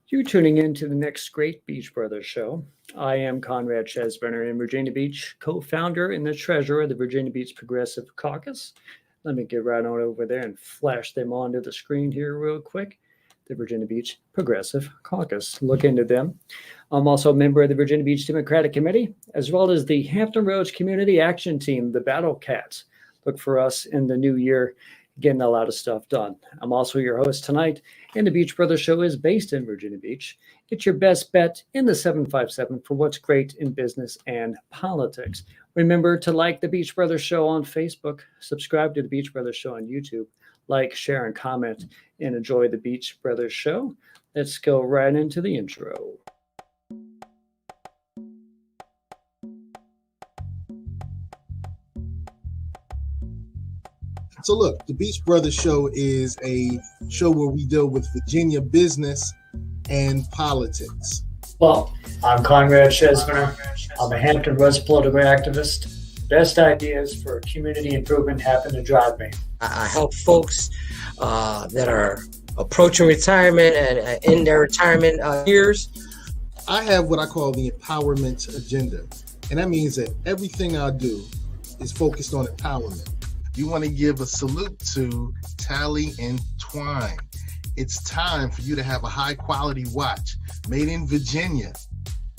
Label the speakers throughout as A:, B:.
A: You're tuning in to the next great Beach Brothers show. I am Conrad Chesbrenner in Virginia Beach, co-founder and the treasurer of the Virginia Beach Progressive Caucus. Let me get right on over there and flash them onto the screen here real quick. The Virginia Beach Progressive Caucus. Look into them. I'm also a member of the Virginia Beach Democratic Committee, as well as the Hampton Roads Community Action Team, the Battle Cats. Look for us in the new year, getting a lot of stuff done. I'm also your host tonight, and the Beach Brothers Show is based in Virginia Beach. It's your best bet in the 757 for what's great in business and politics. Remember to like the Beach Brothers Show on Facebook, subscribe to the Beach Brothers Show on YouTube, like, share, and comment, and enjoy the Beach Brothers Show. Let's go right into the intro.
B: So look, the Beach Brothers Show is a show where we deal with Virginia business and politics.
A: Well, I'm Conrad Chesbrenner. I'm a Hampton Roads political activist. Best ideas for community improvement happen to drive me.
C: I help folks that are approaching retirement and in their retirement years.
B: I have what I call the empowerment agenda. And that means that everything I do is focused on empowerment. You want to give a salute to Tally and Twine. It's time for you to have a high quality watch made in Virginia,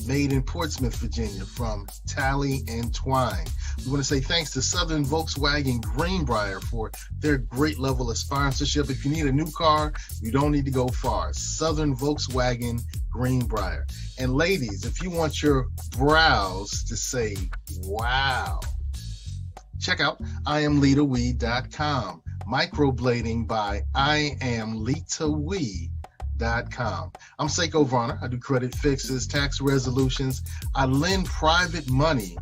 B: made in Portsmouth, Virginia, from Tally and Twine. We want to say thanks to Southern Volkswagen Greenbrier for their great level of sponsorship. If you need a new car, you don't need to go far. Southern Volkswagen Greenbrier. And ladies, if you want your brows to say, wow, check out IamLitaWee.com. Microblading by IamLitaWee.com. I'm Seiko Varner. I do credit fixes, tax resolutions. I lend private money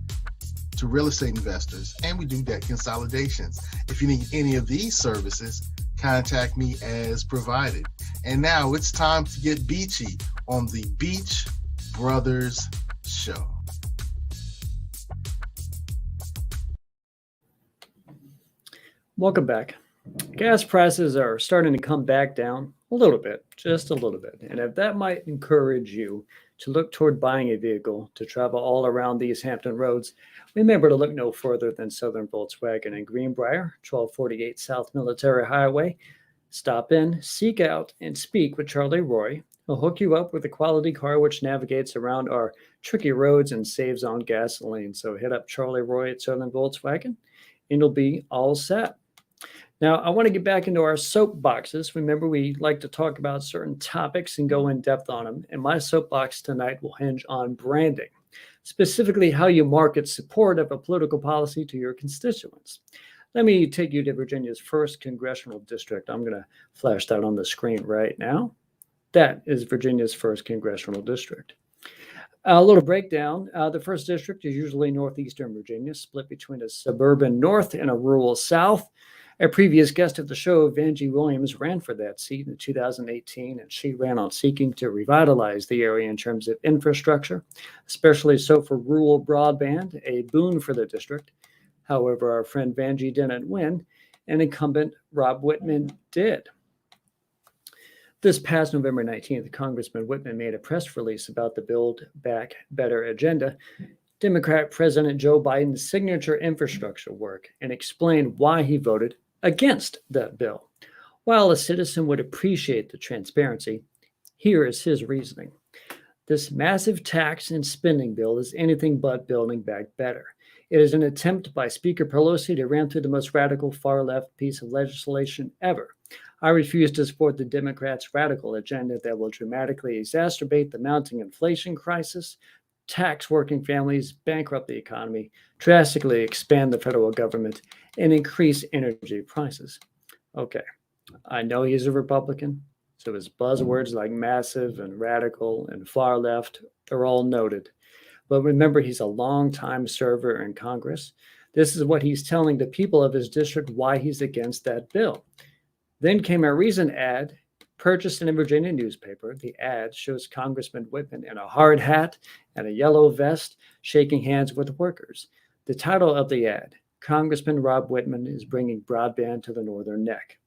B: to real estate investors, and we do debt consolidations. If you need any of these services, contact me as provided. And now it's time to get beachy on the Beach Brothers Show.
A: Welcome back. Gas prices are starting to come back down a little bit, just a little bit. And if that might encourage you to look toward buying a vehicle to travel all around these Hampton roads, remember to look no further than Southern Volkswagen in Greenbrier, 1248 South Military Highway. Stop in, seek out, and speak with Charlie Roy. He'll hook you up with a quality car which navigates around our tricky roads and saves on gasoline. So hit up Charlie Roy at Southern Volkswagen, and you'll be all set. Now, I want to get back into our soapboxes. Remember, we like to talk about certain topics and go in depth on them. And my soapbox tonight will hinge on branding, specifically how you market support of a political policy to your constituents. Let me take you to Virginia's 1st Congressional District. I'm going to flash that on the screen right now. That is Virginia's 1st Congressional District. A little breakdown. The 1st District is usually northeastern Virginia, split between a suburban north and a rural south. A previous guest of the show, Vanjie Williams, ran for that seat in 2018, and she ran on seeking to revitalize the area in terms of infrastructure, especially so for rural broadband, a boon for the district. However, our friend Vanjie didn't win, and incumbent Rob Whitman did. This past November 19th, Congressman Whitman made a press release about the Build Back Better agenda, Democrat President Joe Biden's signature infrastructure work, and explained why he voted against that bill. While a citizen would appreciate the transparency, here is his reasoning. This massive tax and spending bill is anything but building back better. It is an attempt by Speaker Pelosi to ram through the most radical far-left piece of legislation ever. I refuse to support the Democrats' radical agenda that will dramatically exacerbate the mounting inflation crisis, tax working families, bankrupt the economy, drastically expand the federal government, and increase energy prices. Okay, I know he's a Republican, so his buzzwords like massive and radical and far left are all noted. But remember, he's a longtime server in Congress. This is what he's telling the people of his district why he's against that bill. Then came a recent ad purchased in a Virginia newspaper. The ad shows Congressman Whitman in a hard hat and a yellow vest shaking hands with workers. The title of the ad, Congressman Rob Whitman is bringing broadband to the Northern Neck.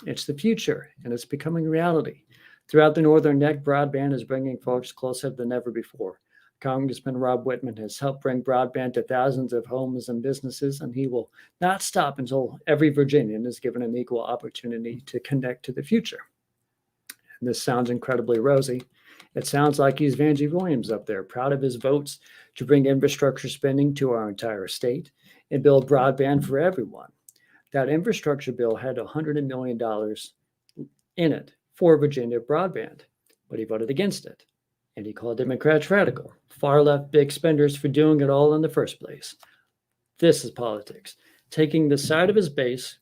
A: It's the future, and it's becoming reality. Throughout the Northern Neck, broadband is bringing folks closer than ever before. Congressman Rob Whitman has helped bring broadband to thousands of homes and businesses, and he will not stop until every Virginian is given an equal opportunity to connect to the future. And this sounds incredibly rosy. It sounds like he's Vanjie Williams up there, proud of his votes to bring infrastructure spending to our entire state and build broadband for everyone. That infrastructure bill had $100 million in it for Virginia broadband, but he voted against it. And he called Democrats radical, far left big spenders for doing it all in the first place. This is politics, taking the side of his base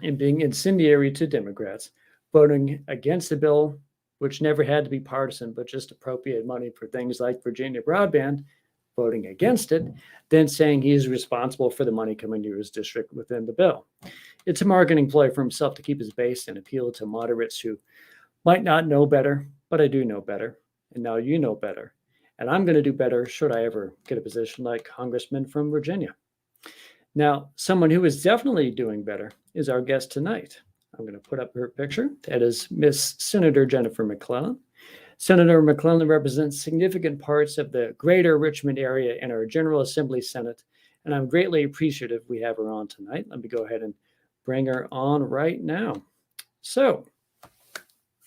A: and being incendiary to Democrats, voting against the bill, which never had to be partisan, but just appropriate money for things like Virginia broadband, voting against it, then saying he's responsible for the money coming to his district within the bill. It's a marketing ploy for himself to keep his base and appeal to moderates who might not know better, but I do know better. And now you know better. And I'm going to do better should I ever get a position like Congressman from Virginia. Now, someone who is definitely doing better is our guest tonight. I'm going to put up her picture. That is Miss Senator Jennifer McClellan. Senator McClellan represents significant parts of the greater Richmond area in our General Assembly Senate, and I'm greatly appreciative we have her on tonight. Let me go ahead and bring her on right now. So,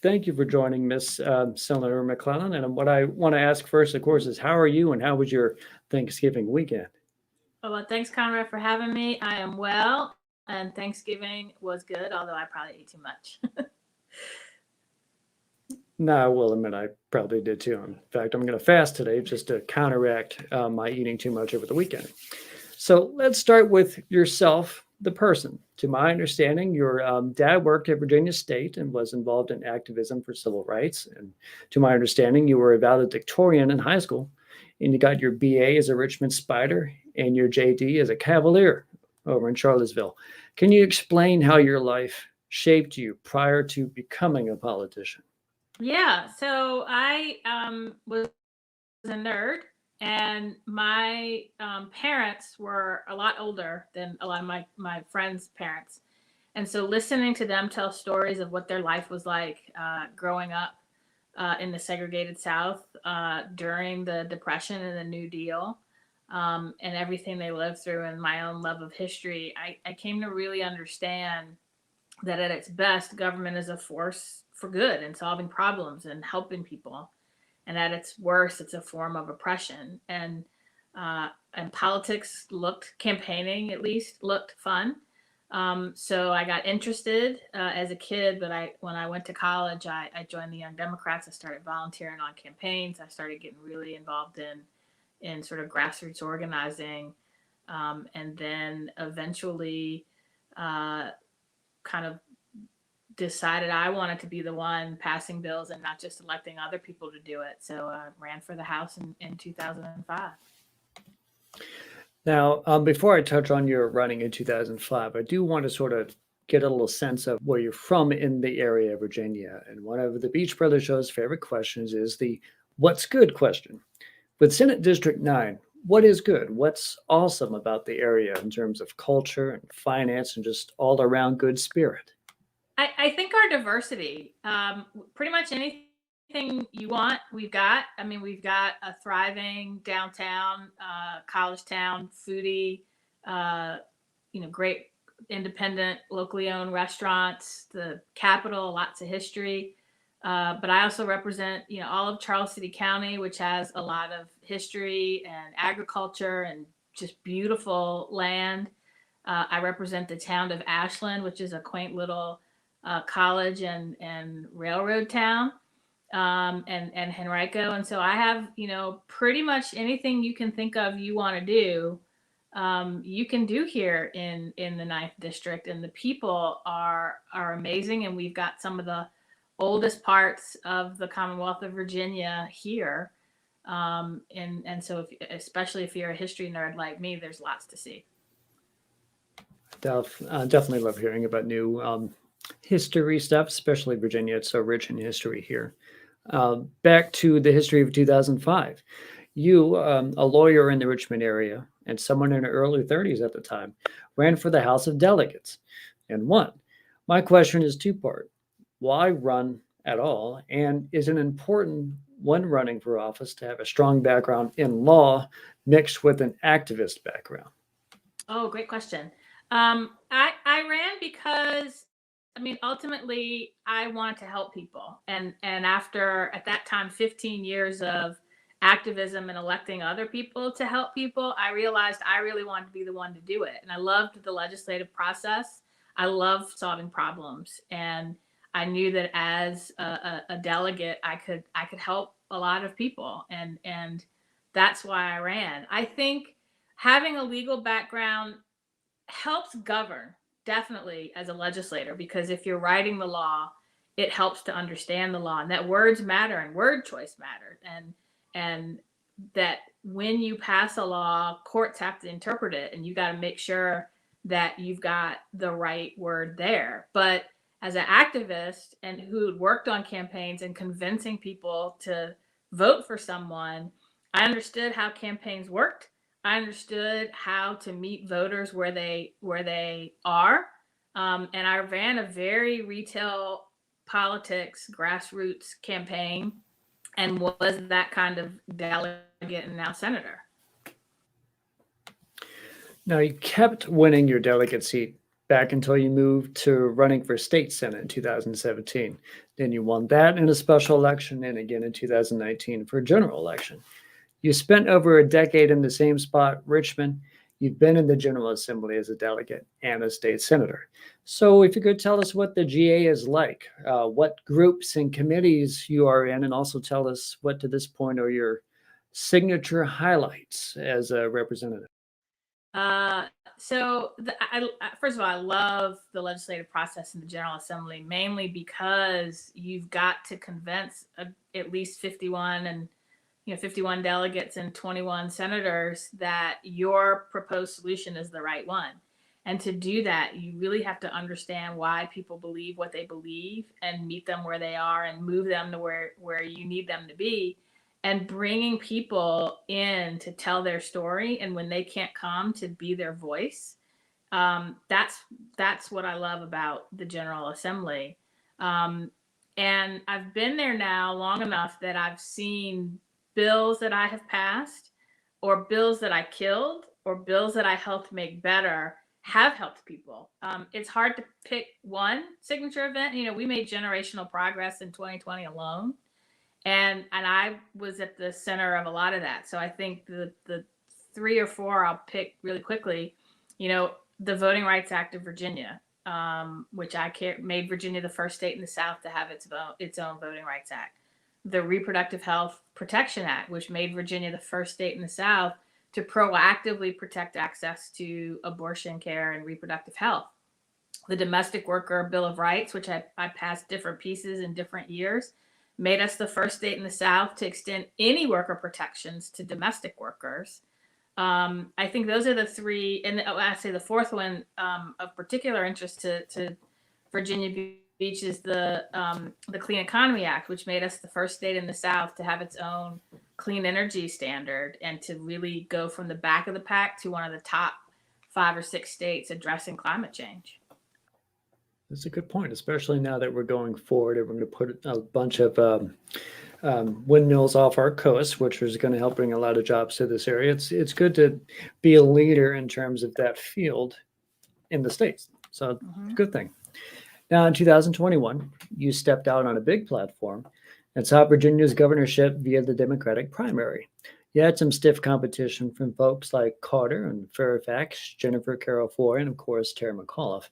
A: thank you for joining Miss Senator McClellan. And what I want to ask first, of course, is how are you and how was your Thanksgiving weekend?
D: Well, thanks, Conrad, for having me. I am well, and Thanksgiving was good, although I probably ate too much.
A: No, I will admit I probably did too. In fact, I'm going to fast today just to counteract my eating too much over the weekend. So let's start with yourself, the person. To my understanding, your dad worked at Virginia State and was involved in activism for civil rights. And to my understanding, you were a valedictorian in high school, and you got your BA as a Richmond Spider and your JD as a Cavalier over in Charlottesville. Can you explain how your life shaped you prior to becoming a politician?
D: Yeah, so I was a nerd, and my parents were a lot older than a lot of my friends' parents. And so listening to them tell stories of what their life was like growing up in the segregated South during the Depression and the New Deal, and everything they lived through, and my own love of history, I came to really understand that at its best, government is a force for good and solving problems and helping people. And at its worst, it's a form of oppression. And politics campaigning at least looked fun. So I got interested as a kid, but when I went to college, I joined the Young Democrats. I started volunteering on campaigns. I started getting really involved in sort of grassroots organizing. And then eventually kind of decided I wanted to be the one passing bills and not just electing other people to do it. So I ran for the House in 2005.
A: Now, before I touch on your running in 2005, I do want to sort of get a little sense of where you're from in the area of Virginia. And one of the Beach Brothers show's favorite questions is the what's good question. With Senate District 9, what is good? What's awesome about the area in terms of culture and finance and just all around good spirit?
D: I think our diversity, pretty much anything you want, we've got. I mean, we've got a thriving downtown, college town, foodie, great independent, locally owned restaurants, the capital, lots of history. But I also represent, all of Charles City County, which has a lot of history and agriculture and just beautiful land. I represent the town of Ashland, which is a quaint little college and railroad town, and Henrico. And so I have, pretty much anything you can think of you want to do, you can do here in the 9th District. And the people are amazing. And we've got some of the oldest parts of the Commonwealth of Virginia here. And so especially if you're a history nerd like me, there's lots to see.
A: Definitely love hearing about new history stuff, especially Virginia. It's so rich in history here. Back to the history of 2005. You, a lawyer in the Richmond area and someone in her early 30s at the time, ran for the House of Delegates and won. My question is two-part. Why run at all, and is it important when running for office to have a strong background in law mixed with an activist background?
D: Oh, great question. I ran because, I mean, ultimately I wanted to help people, and after, at that time, 15 years of activism and electing other people to help people, I realized I really wanted to be the one to do it, and I loved the legislative process. I love solving problems, and I knew that as a delegate, I could help a lot of people, and that's why I ran. I think having a legal background helps govern, definitely, as a legislator, because if you're writing the law, it helps to understand the law, and that words matter and word choice matters, and that when you pass a law, courts have to interpret it, and you got to make sure that you've got the right word there. But as an activist and who had worked on campaigns and convincing people to vote for someone, I understood how campaigns worked. I understood how to meet voters where they are, and I ran a very retail politics grassroots campaign, and was that kind of delegate and now senator.
A: Now, you kept winning your delegate seat back until you moved to running for state senate in 2017. Then you won that in a special election and again in 2019 for a general election. You spent over a decade in the same spot, Richmond. You've been in the General Assembly as a delegate and a state senator. So, if you could tell us what the GA is like, what groups and committees you are in, and also tell us what to this point are your signature highlights as a representative.
D: Uh, First of all, I love the legislative process in the General Assembly, mainly because you've got to convince at least 51 and 51 delegates and 21 senators that your proposed solution is the right one. And to do that, you really have to understand why people believe what they believe and meet them where they are and move them to where you need them to be, and bringing people in to tell their story. And when they can't come, to be their voice. That's what I love about the General Assembly. And I've been there now long enough that I've seen bills that I have passed, or bills that I killed, or bills that I helped make better, have helped people. It's hard to pick one signature event. We made generational progress in 2020 alone, and I was at the center of a lot of that. So I think the three or four I'll pick really quickly. The Voting Rights Act of Virginia, which made Virginia the first state in the South to have its own Voting Rights Act. The Reproductive Health Protection Act, which made Virginia the first state in the South to proactively protect access to abortion care and reproductive health. The Domestic Worker Bill of Rights, which I passed different pieces in different years, made us the first state in the South to extend any worker protections to domestic workers. I think those are the three, and I say the fourth one of particular interest to Virginia Beach is the Clean Economy Act, which made us the first state in the South to have its own clean energy standard and to really go from the back of the pack to one of the top 5 or 6 states addressing climate change.
A: That's a good point, especially now that we're going forward and we're going to put a bunch of windmills off our coast, which is going to help bring a lot of jobs to this area. It's good to be a leader in terms of that field in the States. So good thing. Now, in 2021, you stepped out on a big platform and sought Virginia's governorship via the Democratic primary. You had some stiff competition from folks like Carter and Fairfax, Jennifer Carroll Foy, and of course, Terry McAuliffe.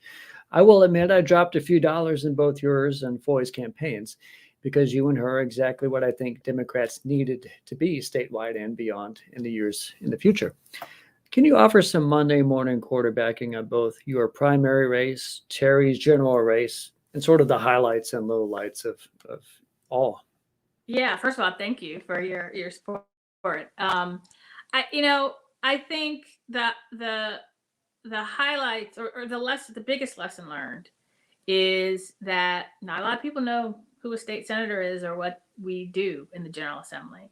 A: I will admit I dropped a few dollars in both yours and Foy's campaigns because you and her are exactly what I think Democrats needed to be statewide and beyond in the years in the future. Can you offer some Monday morning quarterbacking on both your primary race, Terry's general race, and sort of the highlights and lowlights of all?
D: Yeah, first of all, thank you for your support. I think that the highlights or the biggest lesson learned is that not a lot of people know who a state senator is or what we do in the General Assembly.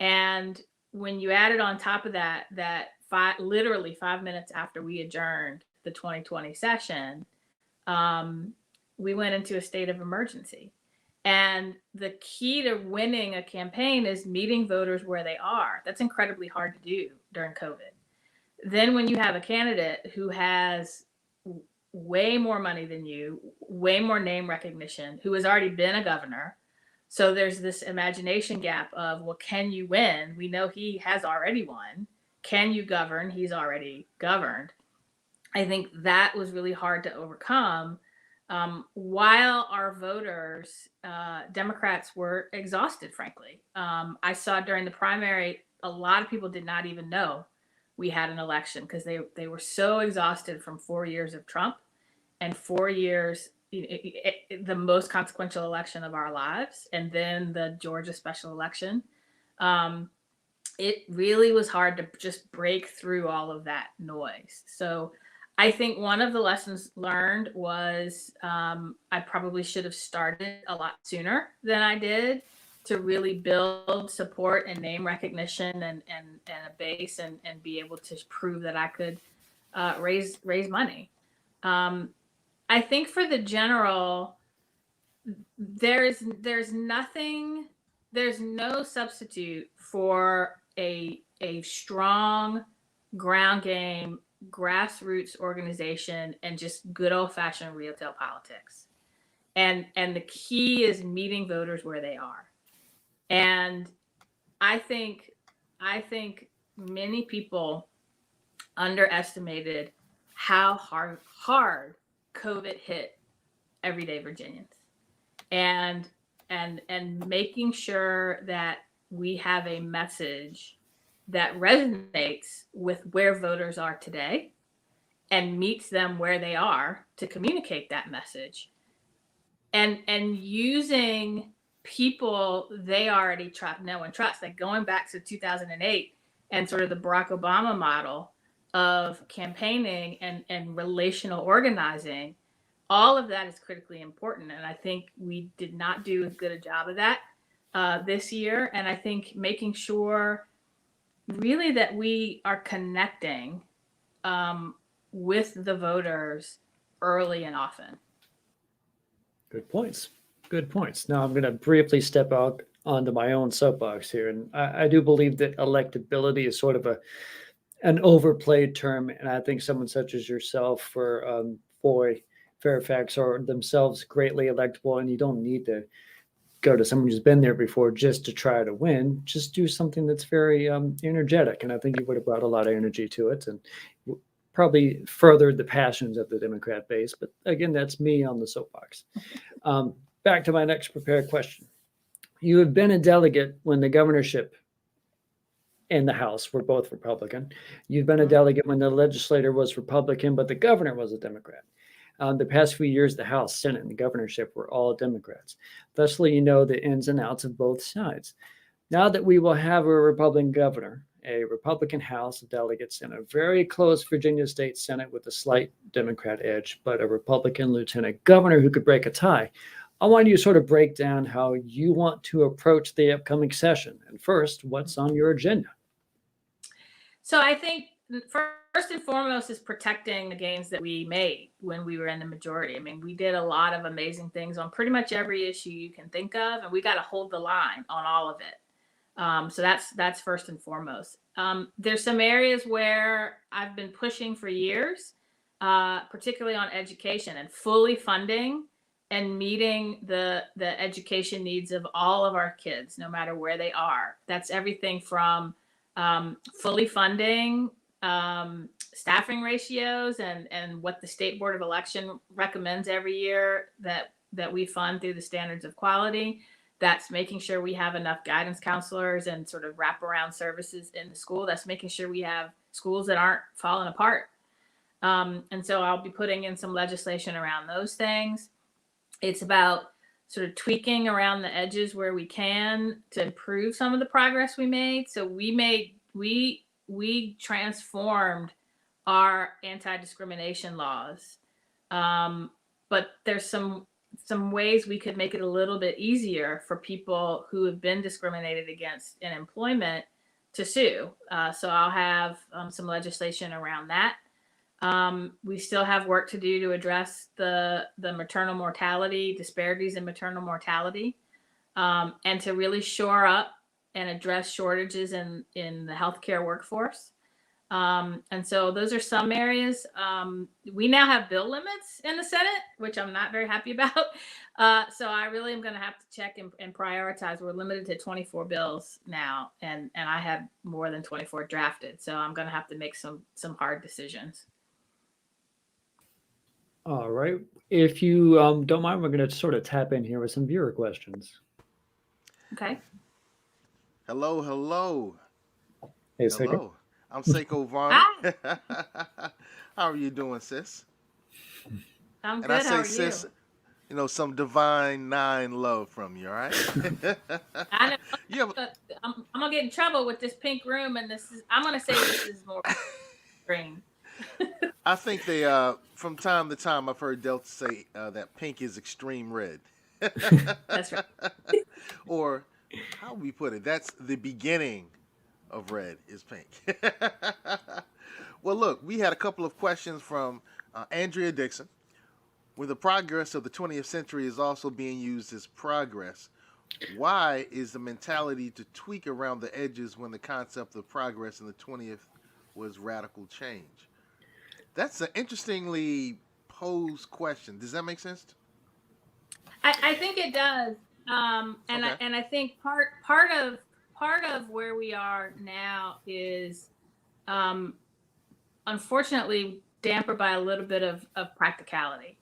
D: And when you added on top of that literally 5 minutes after we adjourned the 2020 session, we went into a state of emergency. And the key to winning a campaign is meeting voters where they are. That's incredibly hard to do during COVID. Then when you have a candidate who has way more money than you, way more name recognition, who has already been a governor, so there's this imagination gap of, well, can you win? We know he has already won. Can you govern? He's already governed. I think that was really hard to overcome. While our voters, Democrats, were exhausted, frankly. I saw during the primary, a lot of people did not even know we had an election because they were so exhausted from 4 years of Trump and 4 years, the most consequential election of our lives, and then the Georgia special election. It really was hard to just break through all of that noise. So I think one of the lessons learned was I probably should have started a lot sooner than I did to really build support and name recognition and a base and be able to prove that I could raise money. I think for the general, there's no substitute for a strong ground game grassroots organization and just good old-fashioned retail politics. And the key is meeting voters where they are. And I think many people underestimated how hard COVID hit everyday Virginians. And making sure that we have a message that resonates with where voters are today and meets them where they are to communicate that message, and using people they already know and trust, like going back to 2008 and sort of the Barack Obama model of campaigning and relational organizing. All of that is critically important, and I think we did not do as good a job of that this year. And I think making sure really that we are connecting with the voters early and often.
A: Good points. Good points. Now I'm going to briefly step out onto my own soapbox here. And I do believe that electability is sort of an overplayed term. And I think someone such as yourself or Foy, Fairfax are themselves greatly electable, and you don't need to go to someone who's been there before just to try to win. Just do something that's very energetic. And I think you would have brought a lot of energy to it and probably furthered the passions of the Democrat base. But again, that's me on the soapbox. Back to my next prepared question. You have been a delegate when the governorship and the House were both Republican. You've been a delegate when the legislature was Republican, but the governor was a Democrat. The past few years, the House, Senate, and the governorship were all Democrats. Thusly, you know the ins and outs of both sides. Now that we will have a Republican governor, a Republican House of Delegates, and a very close Virginia State Senate with a slight Democrat edge, but a Republican lieutenant governor who could break a tie, I want you to sort of break down how you want to approach the upcoming session. And first, what's on your agenda?
D: So I think first and foremost is protecting the gains that we made when we were in the majority. I mean, we did a lot of amazing things on pretty much every issue you can think of, and we got to hold the line on all of it. So that's first and foremost. There's some areas where I've been pushing for years, particularly on education and fully funding and meeting the education needs of all of our kids, no matter where they are. That's everything from fully funding staffing ratios and what the State Board of Election recommends every year that we fund through the standards of quality. That's making sure we have enough guidance counselors and sort of wraparound services in the school. That's making sure we have schools that aren't falling apart. And so I'll be putting in some legislation around those things. It's about sort of tweaking around the edges where we can to improve some of the progress we made. So we transformed our anti-discrimination laws, but there's some ways we could make it a little bit easier for people who have been discriminated against in employment to sue. So I'll have some legislation around that. We still have work to do to address the maternal mortality, disparities in maternal mortality. and to really shore up and address shortages in the healthcare workforce. And so those are some areas. We now have bill limits in the Senate, which I'm not very happy about. So I really am going to have to check and prioritize. We're limited to 24 bills now, and I have more than 24 drafted. So I'm going to have to make some hard decisions.
A: All right. If you don't mind, we're going to sort of tap in here with some viewer questions.
D: Okay.
E: Hello.
A: Hey, Seiko.
E: Hello. I'm Seiko Vaughn.
D: Hi.
E: How are you doing, sis?
D: I'm
E: And
D: good.
E: I
D: How
E: say,
D: are
E: sis, some divine nine love from you, all right?
D: I know.
E: You have,
D: I'm gonna get in trouble with this pink room, and I'm gonna say this is more green.
E: I think they, from time to time, I've heard Delta say that pink is extreme red.
D: That's right.
E: Or, how we put it, that's the beginning of red is pink. Well, look, we had a couple of questions from Andrea Dixon. When the progress of the 20th century is also being used as progress, why is the mentality to tweak around the edges when the concept of progress in the 20th was radical change? That's an interestingly posed question. Does that make sense?
D: I think it does, and
E: Okay.
D: I think part of where we are now is, unfortunately, dampened by a little bit of practicality.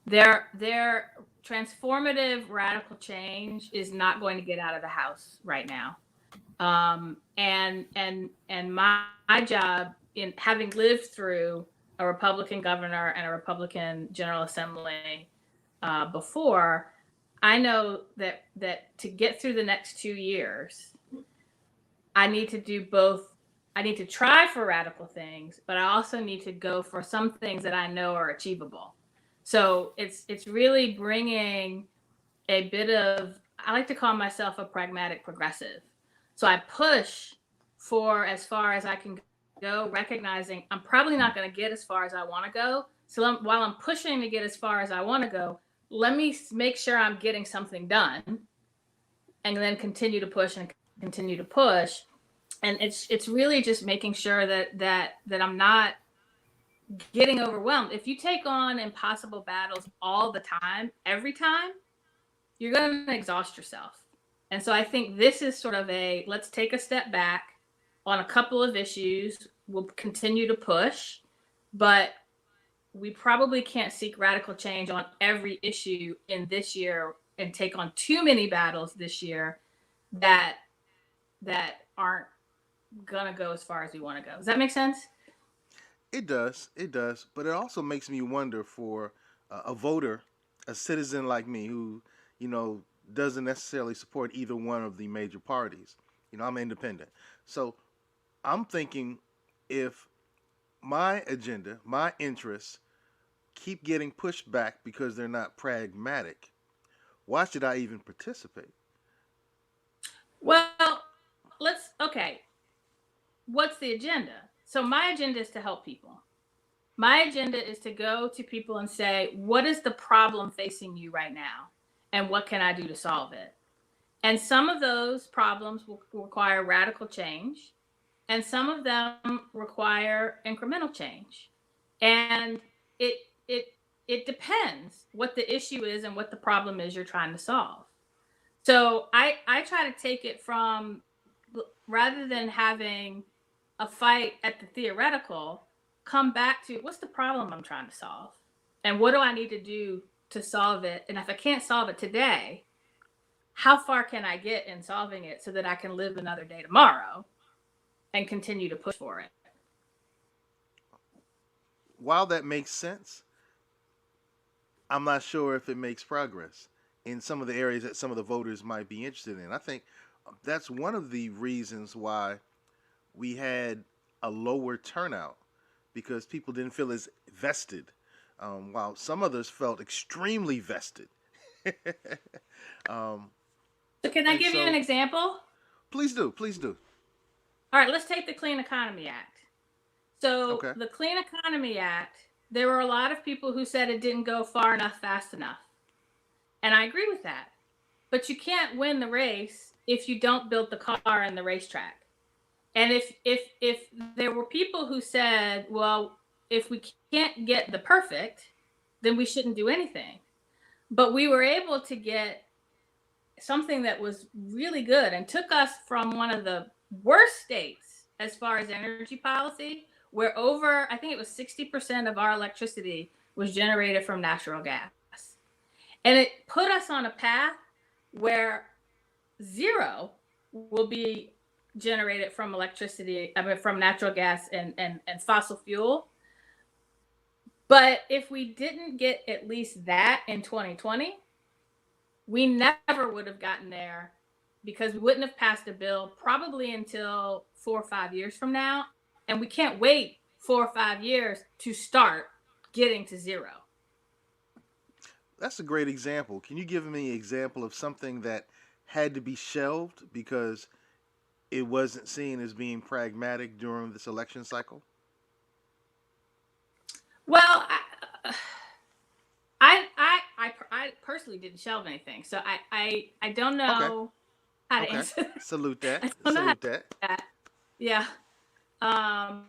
D: Their transformative radical change is not going to get out of the house right now, and my job, in having lived through a Republican governor and a Republican General Assembly before, I know that to get through the next 2 years, I need to do both. I need to try for radical things, but I also need to go for some things that I know are achievable. So it's really bringing a bit of, I like to call myself a pragmatic progressive. So I push for as far as I can go, recognizing I'm probably not going to get as far as I want to go. So while I'm pushing to get as far as I want to go, let me make sure I'm getting something done, and then continue to push and continue to push. And it's really just making sure that I'm not getting overwhelmed. If you take on impossible battles all the time, every time, you're going to exhaust yourself. And so I think this is sort of let's take a step back on a couple of issues. We'll continue to push, but we probably can't seek radical change on every issue in this year and take on too many battles this year that aren't gonna go as far as we want to go. Does that make sense?
E: It does. It does. But it also makes me wonder for a voter, a citizen like me who, you know, doesn't necessarily support either one of the major parties. I'm independent. So I'm thinking if my agenda, my interests keep getting pushed back because they're not pragmatic, why should I even participate?
D: Well, okay. What's the agenda? So my agenda is to help people. My agenda is to go to people and say, what is the problem facing you right now? And what can I do to solve it? And some of those problems will require radical change, and some of them require incremental change. And it depends what the issue is and what the problem is you're trying to solve. So I try to take it from, rather than having a fight at the theoretical, come back to what's the problem I'm trying to solve, and what do I need to do to solve it? And if I can't solve it today, how far can I get in solving it so that I can live another day tomorrow and continue to push for it?
E: While that makes sense, I'm not sure if it makes progress in some of the areas that some of the voters might be interested in. I think that's one of the reasons why we had a lower turnout, because people didn't feel as vested, while some others felt extremely vested. um,
D: So can I
E: and
D: give you an
E: so,
D: example?
E: please do, please do.
D: All right, let's take the Clean Economy Act. So
E: Okay.
D: the Clean Economy Act, there were a lot of people who said it didn't go far enough, fast enough. And I agree with that. but you can't win the race if you don't build the car and the racetrack. And if there were people who said, well, if we can't get the perfect, then we shouldn't do anything. But we were able to get something that was really good and took us from one of the worst states as far as energy policy, where over, I think it was 60% of our electricity was generated from natural gas. And it put us on a path where zero will be generated from electricity, from natural gas and fossil fuel. But if we didn't get at least that in 2020, we never would have gotten there, because we wouldn't have passed a bill probably until 4 or 5 years from now. And we can't wait 4 or 5 years to start getting to zero.
E: That's a great example. Can you give me an example of something that had to be shelved because it wasn't seen as being pragmatic during this election cycle?
D: Well, I personally didn't shelve anything, so I don't know how to answer that.
E: Salute that.
D: I don't know how
E: Salute
D: to
E: that.
D: answer that. Yeah. I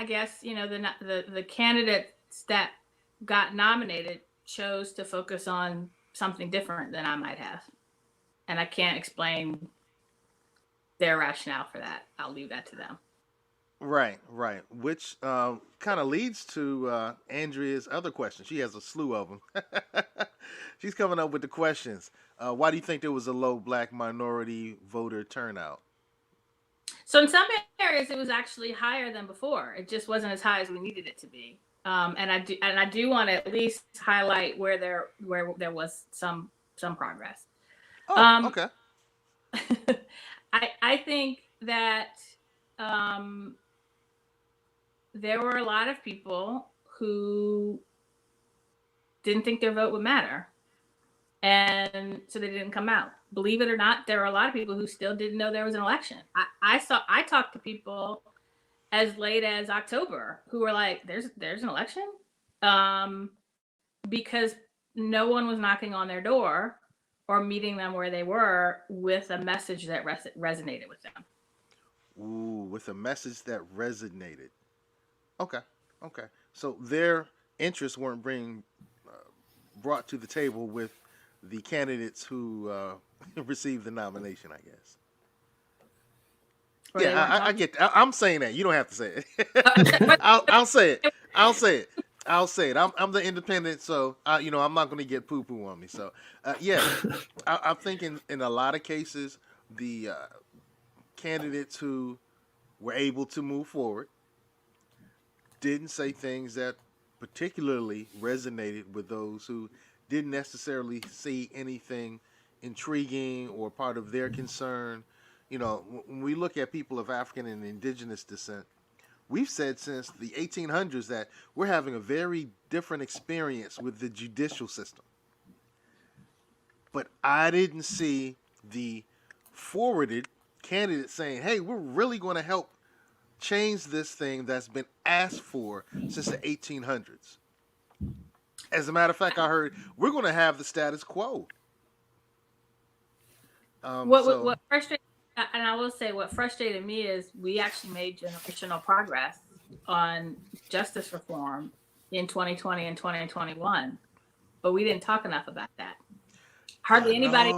D: guess, the candidates that got nominated chose to focus on something different than I might have. And I can't explain their rationale for that. I'll leave that to them.
E: Right, right. Which kind of leads to Andrea's other question. She has a slew of them. She's coming up with the questions. Why do you think there was a low black minority voter turnout?
D: So in some areas, it was actually higher than before. It just wasn't as high as we needed it to be. And I do want to at least highlight where there was some progress.
E: Oh, okay.
D: I think that there were a lot of people who didn't think their vote would matter, and so they didn't come out. Believe it or not, there were a lot of people who still didn't know there was an election. I talked to people as late as October who were like, "There's an election," because no one was knocking on their door or meeting them where they were with a message that resonated with them.
E: Ooh, with a message that resonated. Okay, okay. So their interests weren't being brought to the table with the candidates who received the nomination, I guess.
D: Or they
E: Yeah,
D: weren't
E: I
D: talking.
E: get. I'm saying that. You don't have to say it. I'll say it. I'll say it. I'll say it. I'm the independent, so I'm not going to get poo poo on me. So yeah, I'm thinking in a lot of cases the candidates who were able to move forward didn't say things that particularly resonated with those who didn't necessarily see anything intriguing or part of their concern. When we look at people of African and indigenous descent, we've said since the 1800s that we're having a very different experience with the judicial system. But I didn't see the forwarded candidate saying, hey, we're really going to help change this thing that's been asked for since the 1800s. As a matter of fact, I heard we're going to have the status quo.
D: What frustrated, and I will say, what frustrated me is we actually made generational progress on justice reform in 2020 and 2021, but we didn't talk enough about that. Hardly anybody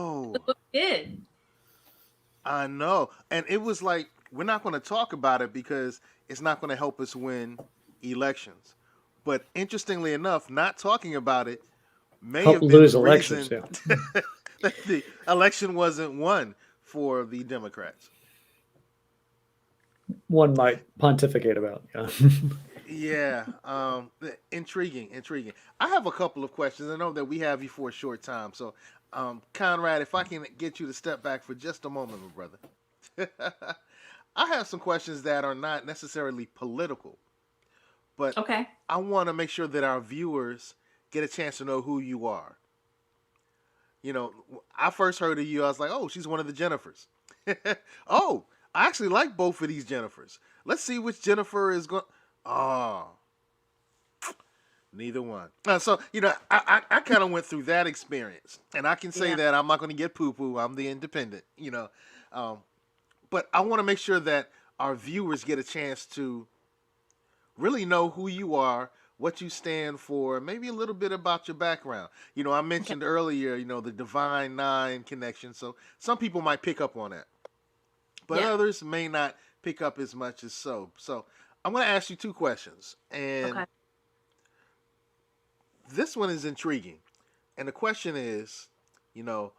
D: did.
E: I know. And it was like, we're not going to talk about it because it's not going to help us win elections. But interestingly enough, not talking about it may
A: Help
E: have been
A: lose
E: the
A: elections.
E: reason
A: Yeah.
E: that the election wasn't won for the Democrats.
A: One might pontificate about. Yeah.
E: Yeah, intriguing. I have a couple of questions. I know that we have you for a short time, so Conrad, if I can get you to step back for just a moment, my brother. I have some questions that are not necessarily political, but
D: Okay.
E: I want to make sure that our viewers get a chance to know who you are. I first heard of you, I was like, oh, she's one of the Jennifers. Oh, I actually like both of these Jennifers. Let's see which Jennifer is going. Oh, Neither one. So I kind of went through that experience, and I can say
D: Yeah.
E: that I'm not going to get poo poo. I'm the independent, um, but I want to make sure that our viewers get a chance to really know who you are, what you stand for, maybe a little bit about your background. I
D: Okay.
E: mentioned earlier, the Divine Nine connection. So some people might pick up on that, but
D: Yeah.
E: others may not pick up as much as so. So I'm going to ask you two questions, and
D: Okay.
E: this one is intriguing. And the question is, you know,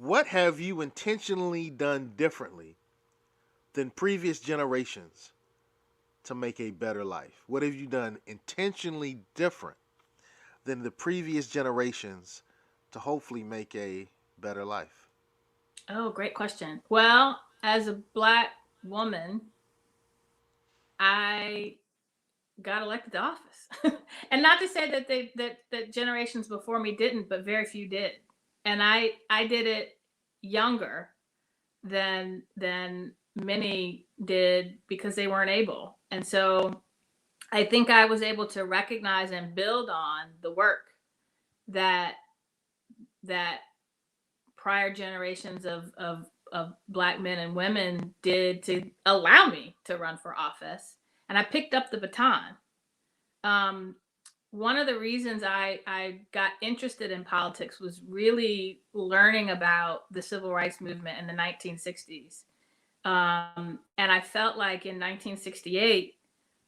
E: what have you intentionally done differently than previous generations to make a better life? What have you done intentionally different than the previous generations to hopefully make a better life?
D: Oh, great question. Well, as a Black woman, I got elected to office. And not to say that that generations before me didn't, but very few did. And I did it younger than many did because they weren't able. And so I think I was able to recognize and build on the work that that prior generations of Black men and women did to allow me to run for office. And I picked up the baton. Um, One of the reasons I got interested in politics was really learning about the civil rights movement in the 1960s. And I felt like in 1968,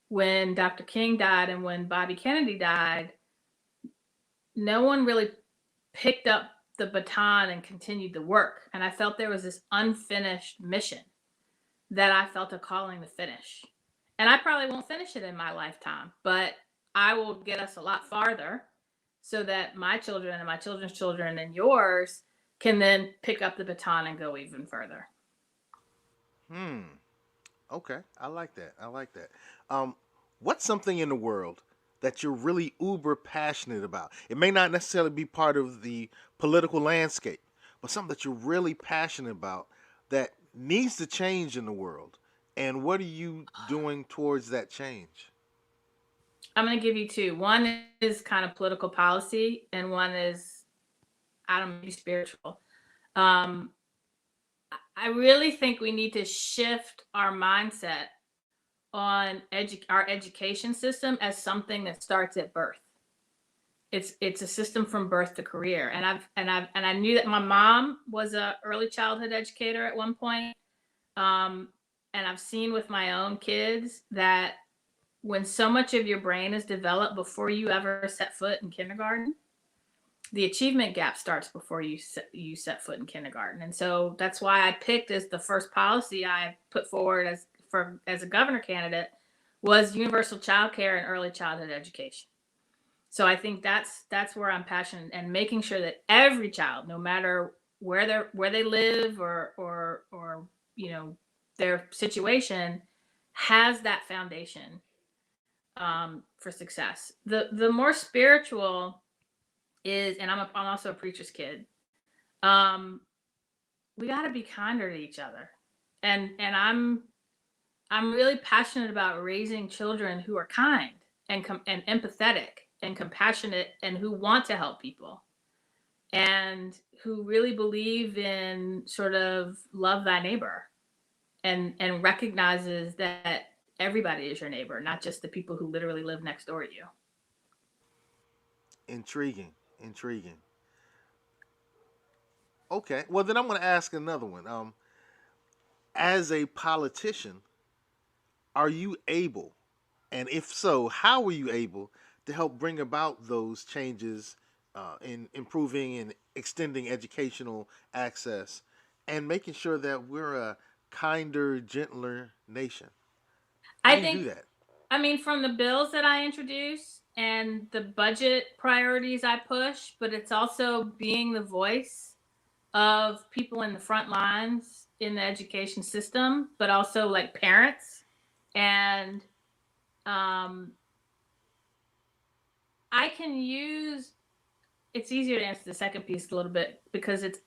D: when Dr. King died and when Bobby Kennedy died, no one really picked up the baton and continued the work. And I felt there was this unfinished mission that I felt a calling to finish. And I probably won't finish it in my lifetime, but I will get us a lot farther so that my children and my children's children and yours can then pick up the baton and go even further.
E: Hmm. Okay. I like that. I like that. Um, what's something in the world that you're really uber passionate about? It may not necessarily be part of the political landscape, but something that you're really passionate about that needs to change in the world. And what are you doing towards that change?
D: I'm going to give you two. One is kind of political policy, and one is, I don't know, spiritual. Um, I really think we need to shift our mindset on our education system as something that starts at birth. It's a system from birth to career, and I knew that my mom was a early childhood educator at one point, um, and I've seen with my own kids that when so much of your brain is developed before you ever set foot in kindergarten, the achievement gap starts before you set foot in kindergarten. And so that's why I picked as the first policy I put forward as a governor candidate was universal child care and early childhood education. So I think that's where I'm passionate, and making sure that every child, no matter where they live or their situation, has that foundation for success. The more spiritual is, and I'm also a preacher's kid. Um, we got to be kinder to each other, and I'm really passionate about raising children who are kind and empathetic and compassionate and who want to help people and who really believe in sort of love thy neighbor and recognizes that everybody is your neighbor, not just the people who literally live next door to you.
E: Intriguing. Intriguing. Okay. Well, then I'm going to ask another one. As a politician, are you able, and if so, how were you able to help bring about those changes in improving and extending educational access and making sure that we're a kinder, gentler nation? How
D: I
E: do you do
D: think,
E: that?
D: I mean, from the bills that I introduce and the budget priorities I push, but it's also being the voice of people in the front lines in the education system, but also like parents. And um, I can use. It's easier to answer the second piece a little bit because it's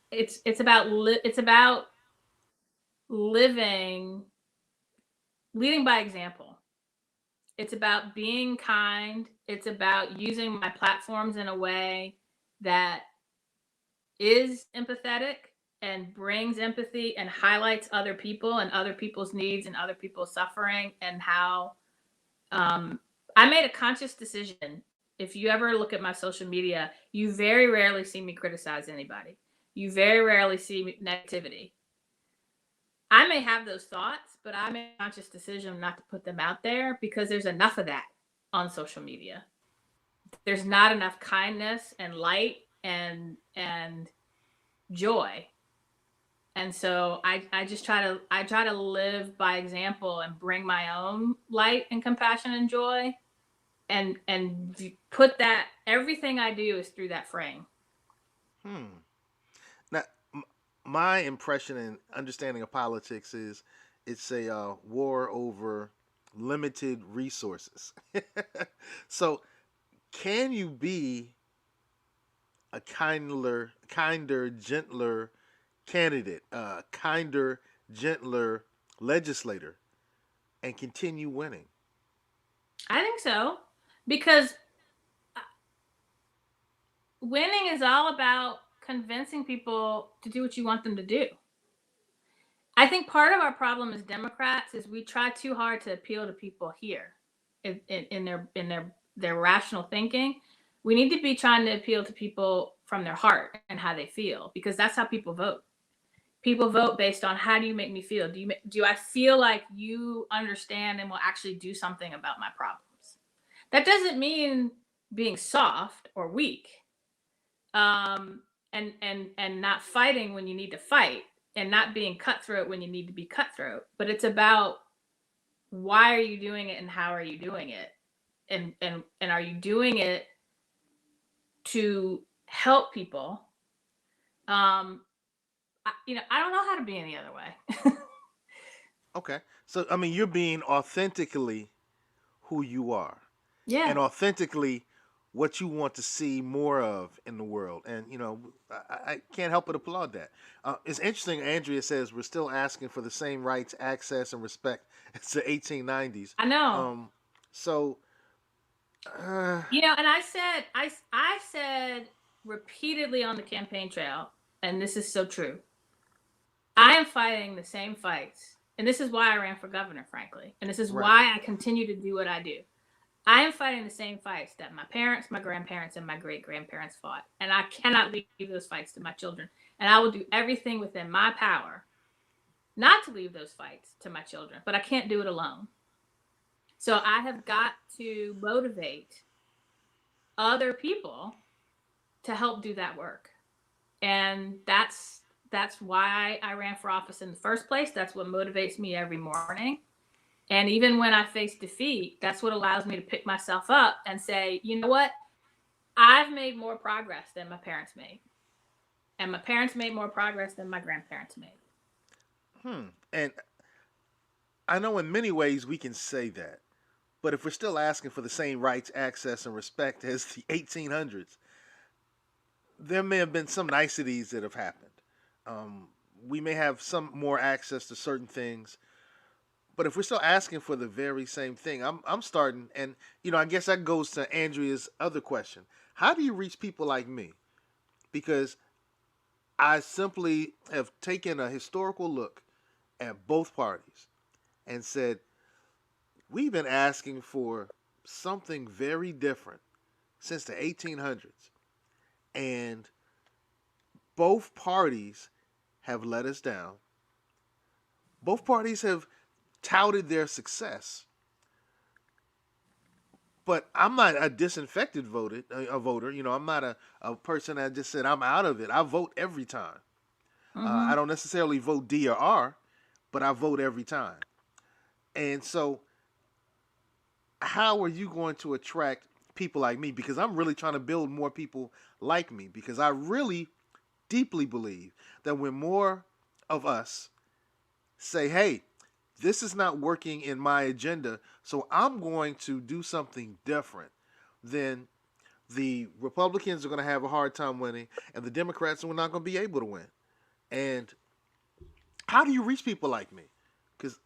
D: about it's about living, leading by example. It's about being kind. It's about using my platforms in a way that is empathetic and brings empathy and highlights other people and other people's needs and other people's suffering, and how I made a conscious decision. If you ever look at my social media, you very rarely see me criticize anybody. You very rarely see negativity. I may have those thoughts, but I made a conscious decision not to put them out there because there's enough of that on social media. There's not enough kindness and light and joy. And so I just try to live by example and bring my own light and compassion and joy, and put that, everything I do is through that frame.
E: Now, my impression and understanding of politics is it's a war over limited resources. So, can you be a kinder, gentler candidate, a kinder, gentler legislator, and continue winning?
D: I think so, because winning is all about convincing people to do what you want them to do. I think part of our problem as Democrats is we try too hard to appeal to people here in their rational thinking. We need to be trying to appeal to people from their heart and how they feel, because that's how people vote. People vote based on, how do you make me feel? Do I feel like you understand and will actually do something about my problems? That doesn't mean being soft or weak, and not fighting when you need to fight, and not being cutthroat when you need to be cutthroat. But it's about, why are you doing it and how are you doing it, and are you doing it to help people? I don't know how to be any other way.
E: Okay. So, I mean, you're being authentically who you are,
D: Yeah.
E: and authentically what you want to see more of in the world. And, I can't help but applaud that. It's interesting, Andrea says we're still asking for the same rights, access, and respect as the 1890s.
D: I know.
E: So,
D: And I said repeatedly on the campaign trail, and this is so true, I am fighting the same fights. And this is why I ran for governor, frankly. And this is
E: Right.
D: why I continue to do what I do. I am fighting the same fights that my parents, my grandparents, and my great-grandparents fought. And I cannot leave those fights to my children. And I will do everything within my power not to leave those fights to my children. But I can't do it alone. So I have got to motivate other people to help do that work. And that's why I ran for office in the first place. That's what motivates me every morning. And even when I face defeat, that's what allows me to pick myself up and say, you know what? I've made more progress than my parents made. And my parents made more progress than my grandparents made.
E: And I know in many ways we can say that. But if we're still asking for the same rights, access, and respect as the 1800s, there may have been some niceties that have happened. We may have some more access to certain things. But if we're still asking for the very same thing, I'm starting, and I guess that goes to Andrea's other question. How do you reach people like me? Because I simply have taken a historical look at both parties and said, we've been asking for something very different since the 1800s. And both parties have let us down. Both parties have touted their success. But I'm not a disinfected voter. I'm not a person that just said I'm out of it. I vote every time. I don't necessarily vote D or R, but I vote every time. And so, how are you going to attract people like me? Because I'm really trying to build more people like me. Because I really deeply believe that when more of us say, hey, this is not working in my agenda, so I'm going to do something different, then the Republicans are going to have a hard time winning, and the Democrats are not going to be able to win. And how do you reach people like me? Because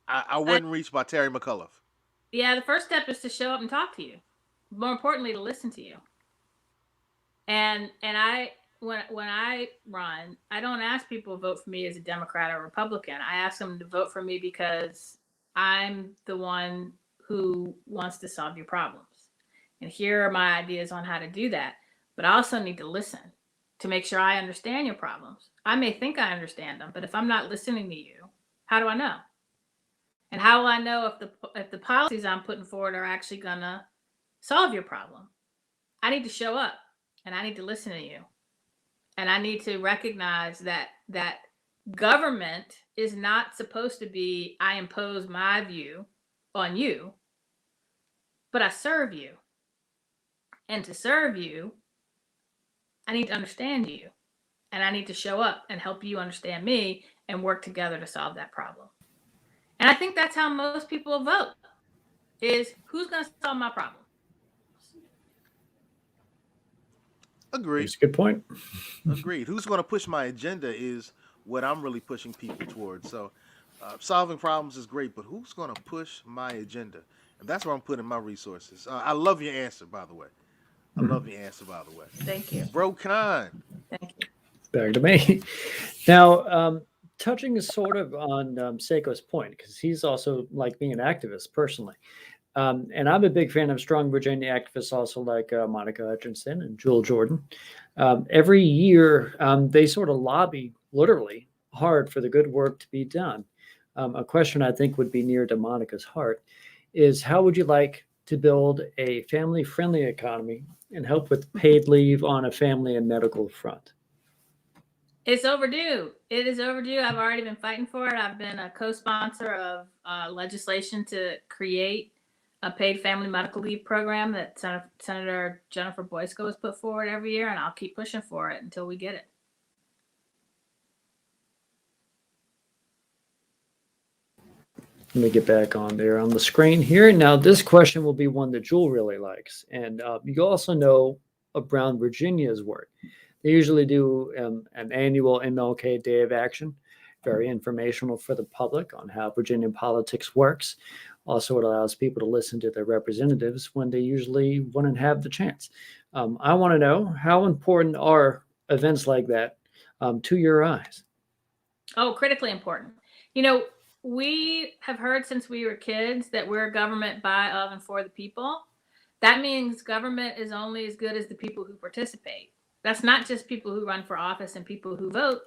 E: I wasn't reached by Terry McCullough.
D: Yeah, the first step is to show up and talk to you. More importantly, to listen to you. And I when I run, I don't ask people to vote for me as a Democrat or Republican. I ask them to vote for me because I'm the one who wants to solve your problems. And here are my ideas on how to do that. But I also need to listen to make sure I understand your problems. I may think I understand them, but if I'm not listening to you, how do I know? And how will I know if the policies I'm putting forward are actually gonna solve your problem? I need to show up and I need to listen to you. And I need to recognize that government is not supposed to be I impose my view on you, but I serve you. And to serve you, I need to understand you. And I need to show up and help you understand me and work together to solve that problem. And I think that's how most people vote, is who's going to solve my problem?
E: Agreed.
A: That's a good point.
E: Agreed. Who's going to push my agenda is what I'm really pushing people towards. So, solving problems is great, but who's going to push my agenda? And that's where I'm putting my resources. I love your answer, by the way. I love your answer, by the way.
D: Thank you.
E: Bro Khan.
D: Thank you.
A: Back to me. Now, touching sort of on Seiko's point, because he's also like being an activist personally. And I'm a big fan of strong Virginia activists, also like Monica Hutchinson and Jewel Jordan. Every year, they sort of lobby literally hard for the good work to be done. A question I think would be near to Monica's heart is how would you like to build a family-friendly economy and help with paid leave on a family and medical front?
D: It's overdue. It is overdue. I've already been fighting for it. I've been a co-sponsor of legislation to create a paid family medical leave program that Senator Jennifer Boysko has put forward every year, and I'll keep pushing for it until we get it.
A: Let me get back on there on the screen here. Now, this question will be one that Jewel really likes. And you also know of Brown Virginia's work. They usually do an annual MLK Day of Action, very informational for the public on how Virginia politics works. Also, it allows people to listen to their representatives when they usually wouldn't have the chance. I want to know, how important are events like that to your eyes?
D: Oh, critically important. You know, we have heard since we were kids that we're a government by, of, and for the people. That means government is only as good as the people who participate. That's not just people who run for office and people who vote,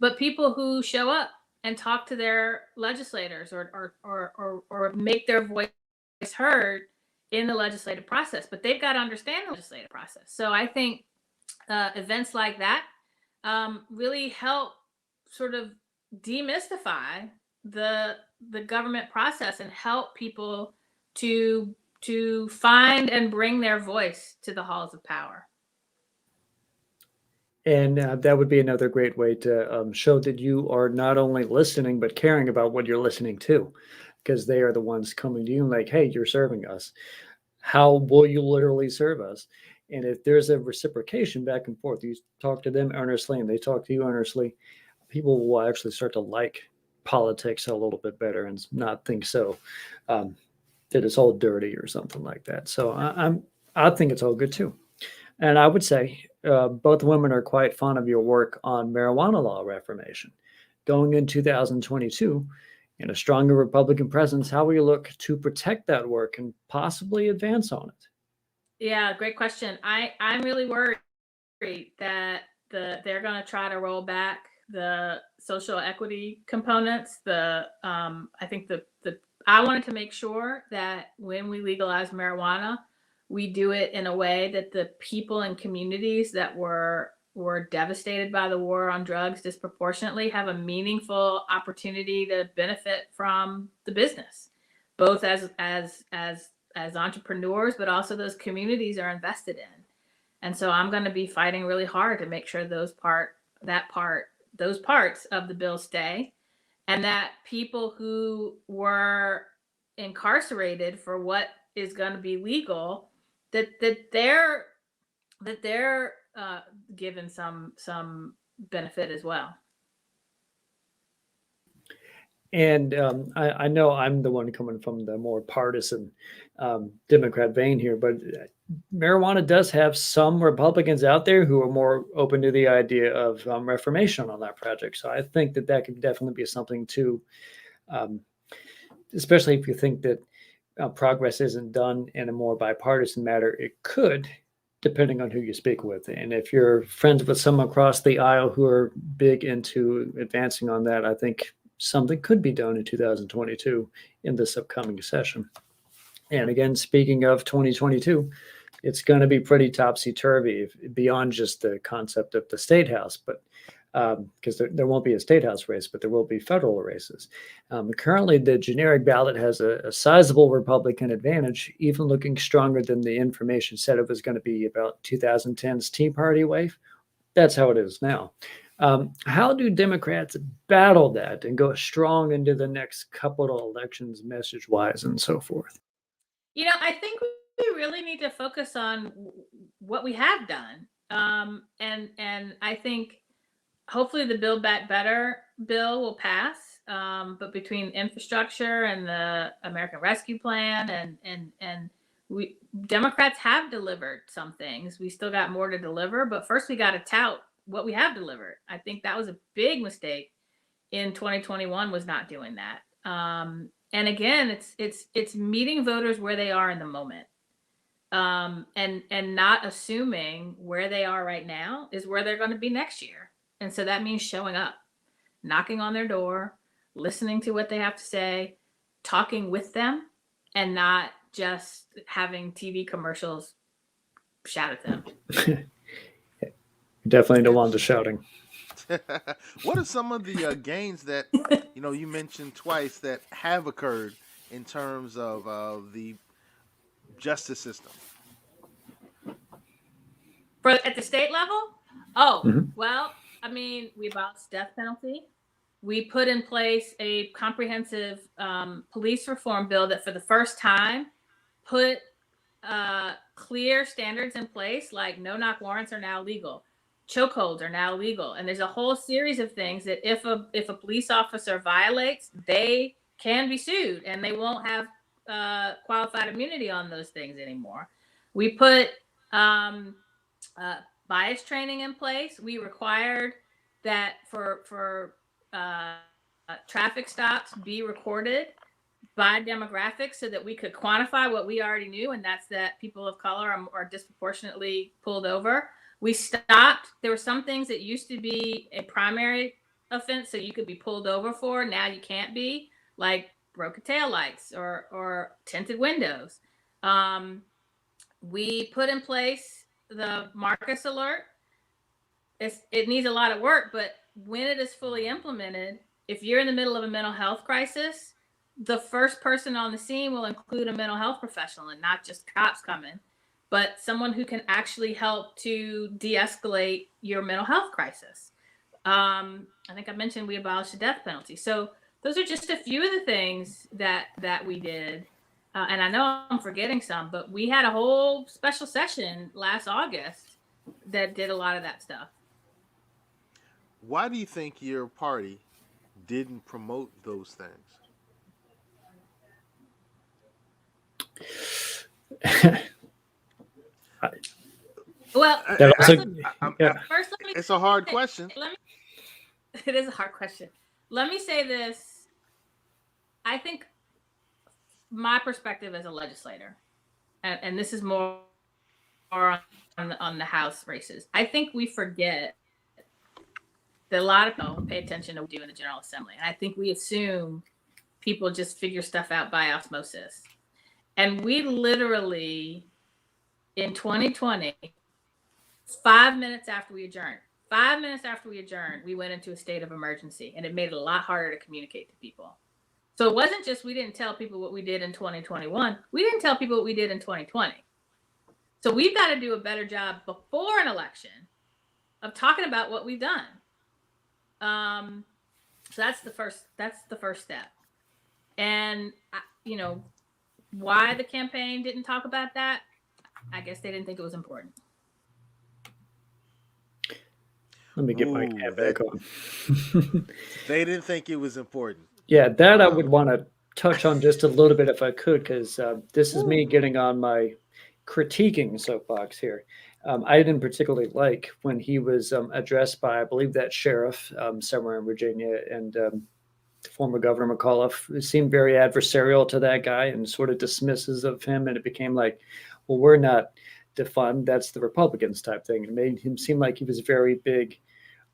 D: but people who show up and talk to their legislators or make their voice heard in the legislative process. But they've got to understand the legislative process. So I think events like that really help sort of demystify the government process and help people to find and bring their voice to the halls of power.
A: And that would be another great way to show that you are not only listening, but caring about what you're listening to, because they are the ones coming to you and like, hey, you're serving us. How will you literally serve us? And if there's a reciprocation back and forth, you talk to them earnestly and they talk to you earnestly, people will actually start to like politics a little bit better and not think so that it's all dirty or something like that. So I think it's all good too. And I would say both women are quite fond of your work on marijuana law reformation. Going in 2022, in a stronger Republican presence, how will you look to protect that work and possibly advance on it?
D: Yeah, great question. I'm really worried that they're going to try to roll back the social equity components. I think I wanted to make sure that when we legalize marijuana, we do it in a way that the people and communities that were devastated by the war on drugs disproportionately have a meaningful opportunity to benefit from the business, both as entrepreneurs, but also those communities are invested in. And so I'm going to be fighting really hard to make sure those parts of the bill stay, and that people who were incarcerated for what is going to be legal, that they're given some benefit as well.
A: And I know I'm the one coming from the more partisan Democrat vein here, but marijuana does have some Republicans out there who are more open to the idea of reformation on that project. So I think that that could definitely be something to, um, especially if you think that progress isn't done in a more bipartisan matter. It could, depending on who you speak with. And if you're friends with someone across the aisle who are big into advancing on that, I think something could be done in 2022 in this upcoming session. And again, speaking of 2022, it's going to be pretty topsy-turvy beyond just the concept of the state house, but because there won't be a state house race, but there will be federal races. Currently, the generic ballot has a sizable Republican advantage, even looking stronger than the information said it was going to be about 2010's Tea Party wave. That's how it is now. How do Democrats battle that and go strong into the next couple of elections, message-wise, and so forth?
D: I think we really need to focus on what we have done, and I think hopefully the Build Back Better bill will pass. But between infrastructure and the American Rescue Plan, and we Democrats have delivered some things. We still got more to deliver, but first we got to tout what we have delivered. I think that was a big mistake in 2021, was not doing that. And again, it's meeting voters where they are in the moment, and not assuming where they are right now is where they're going to be next year. And so that means showing up, knocking on their door, listening to what they have to say, talking with them, and not just having TV commercials shout at them.
A: Definitely don't want the shouting.
E: What are some of the gains that you mentioned twice that have occurred in terms of the justice system?
D: At the state level? Oh,
A: Mhm.
D: well, I mean, we abolished death penalty. We put in place a comprehensive police reform bill that for the first time put clear standards in place, like no-knock warrants are now legal. Chokeholds are now legal. And there's a whole series of things that if a police officer violates, they can be sued and they won't have qualified immunity on those things anymore. We put bias training in place. We required that for traffic stops be recorded by demographics so that we could quantify what we already knew, and that's that people of color are disproportionately pulled over. We stopped. There were some things that used to be a primary offense, so you could be pulled over for. Now you can't be, like broken taillights or tinted windows. We put in place the Marcus alert. It needs a lot of work, but when it is fully implemented, if you're in the middle of a mental health crisis, the first person on the scene will include a mental health professional, and not just cops coming, but someone who can actually help to de-escalate your mental health crisis. I think I mentioned we abolished the death penalty. So those are just a few of the things that we did. And I know I'm forgetting some, but we had a whole special session last August that did a lot of that stuff.
E: Why do you think your party didn't promote those things?
D: Well,
A: That also,
E: Yeah.
D: first, let me.
E: It's a hard question.
D: It is a hard question. Let me say this. I think my perspective as a legislator, and this is more on the House races. I think we forget that a lot of people pay attention to what we do in the General Assembly, and I think we assume people just figure stuff out by osmosis. And we literally, in 2020, 5 minutes after we adjourned, we went into a state of emergency, and it made it a lot harder to communicate to people. So it wasn't just we didn't tell people what we did in 2021. We didn't tell people what we did in 2020. So we've got to do a better job before an election of talking about what we've done. So that's the first step. And why the campaign didn't talk about that? I guess they didn't think it was important.
A: Let me get my cap back on.
E: They didn't think it was important.
A: Yeah, that I would want to touch on just a little bit if I could, because this is me
E: Woo.
A: getting on my critiquing soapbox here. I didn't particularly like when he was addressed by, I believe, that sheriff somewhere in Virginia, and former Governor McAuliffe seemed very adversarial to that guy and sort of dismissive of him. And it became like, well, we're not defund, that's the Republicans type thing. It made him seem like he was very big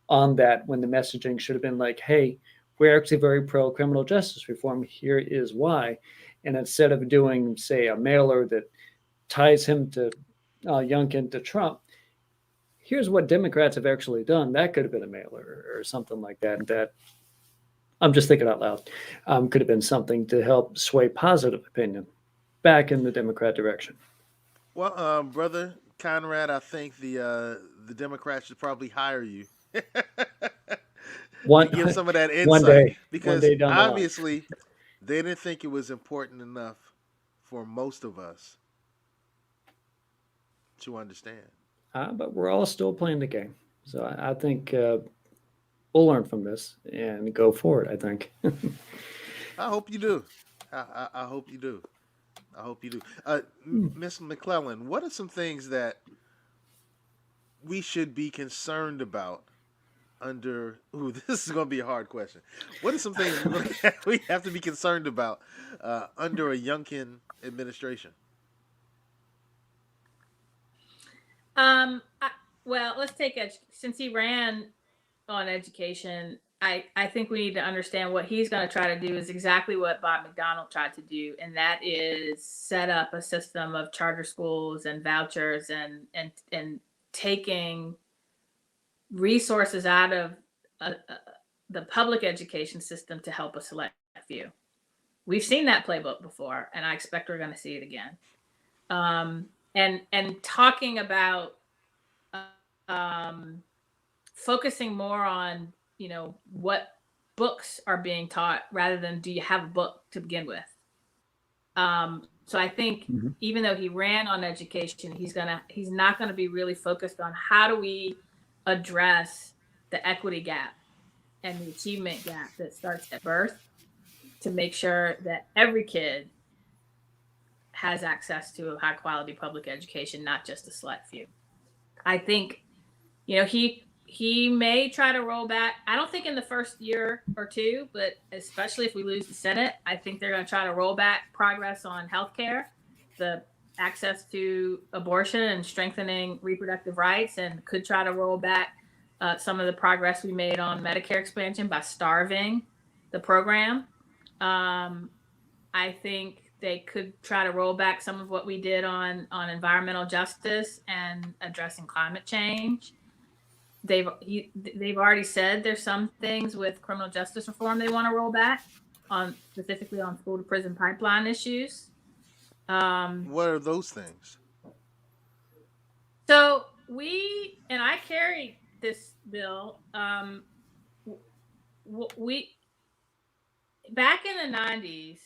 A: on that when the messaging should have been like, hey, we're actually very pro criminal justice reform. Here is why. And instead of doing, say, a mailer that ties him to Youngkin to Trump, here's what Democrats have actually done. That could have been a mailer or something like that. That I'm just thinking out loud. Could have been something to help sway positive opinion back in the Democrat direction.
E: Well, brother Conrad, I think the Democrats should probably hire you to
A: One
E: give some of that
A: one
E: insight,
A: day, one
E: because
A: day down the line.
E: obviously they didn't think it was important enough for most of us to understand.
A: But we're all still playing the game. So I think we'll learn from this and go forward, I think.
E: I hope you do. I hope you do. I hope you do. Miss McClellan, what are some things that we should be concerned about under? Ooh, this is going to be a hard question. What are some things we have to be concerned about under a Youngkin administration?
D: Well, let's take since he ran on education. I think we need to understand what he's going to try to do is exactly what Bob McDonnell tried to do, and that is set up a system of charter schools and vouchers and taking resources out of the public education system to help a select few. We've seen that playbook before, and I expect we're going to see it again. And talking about focusing more on, what books are being taught rather than do you have a book to begin with. So I think even though he ran on education, he's not going to be really focused on how do we address the equity gap and the achievement gap that starts at birth to make sure that every kid has access to a high quality public education, not just a select few. I think, he may try to roll back. I don't think in the first year or two, but especially if we lose the Senate, I think they're going to try to roll back progress on healthcare, the access to abortion and strengthening reproductive rights, and could try to roll back some of the progress we made on Medicare expansion by starving the program. I think they could try to roll back some of what we did on environmental justice and addressing climate change. They've already said there's some things with criminal justice reform they want to roll back specifically on school to prison pipeline issues.
E: What are those things?
D: So I carried this bill. We back in the 90s,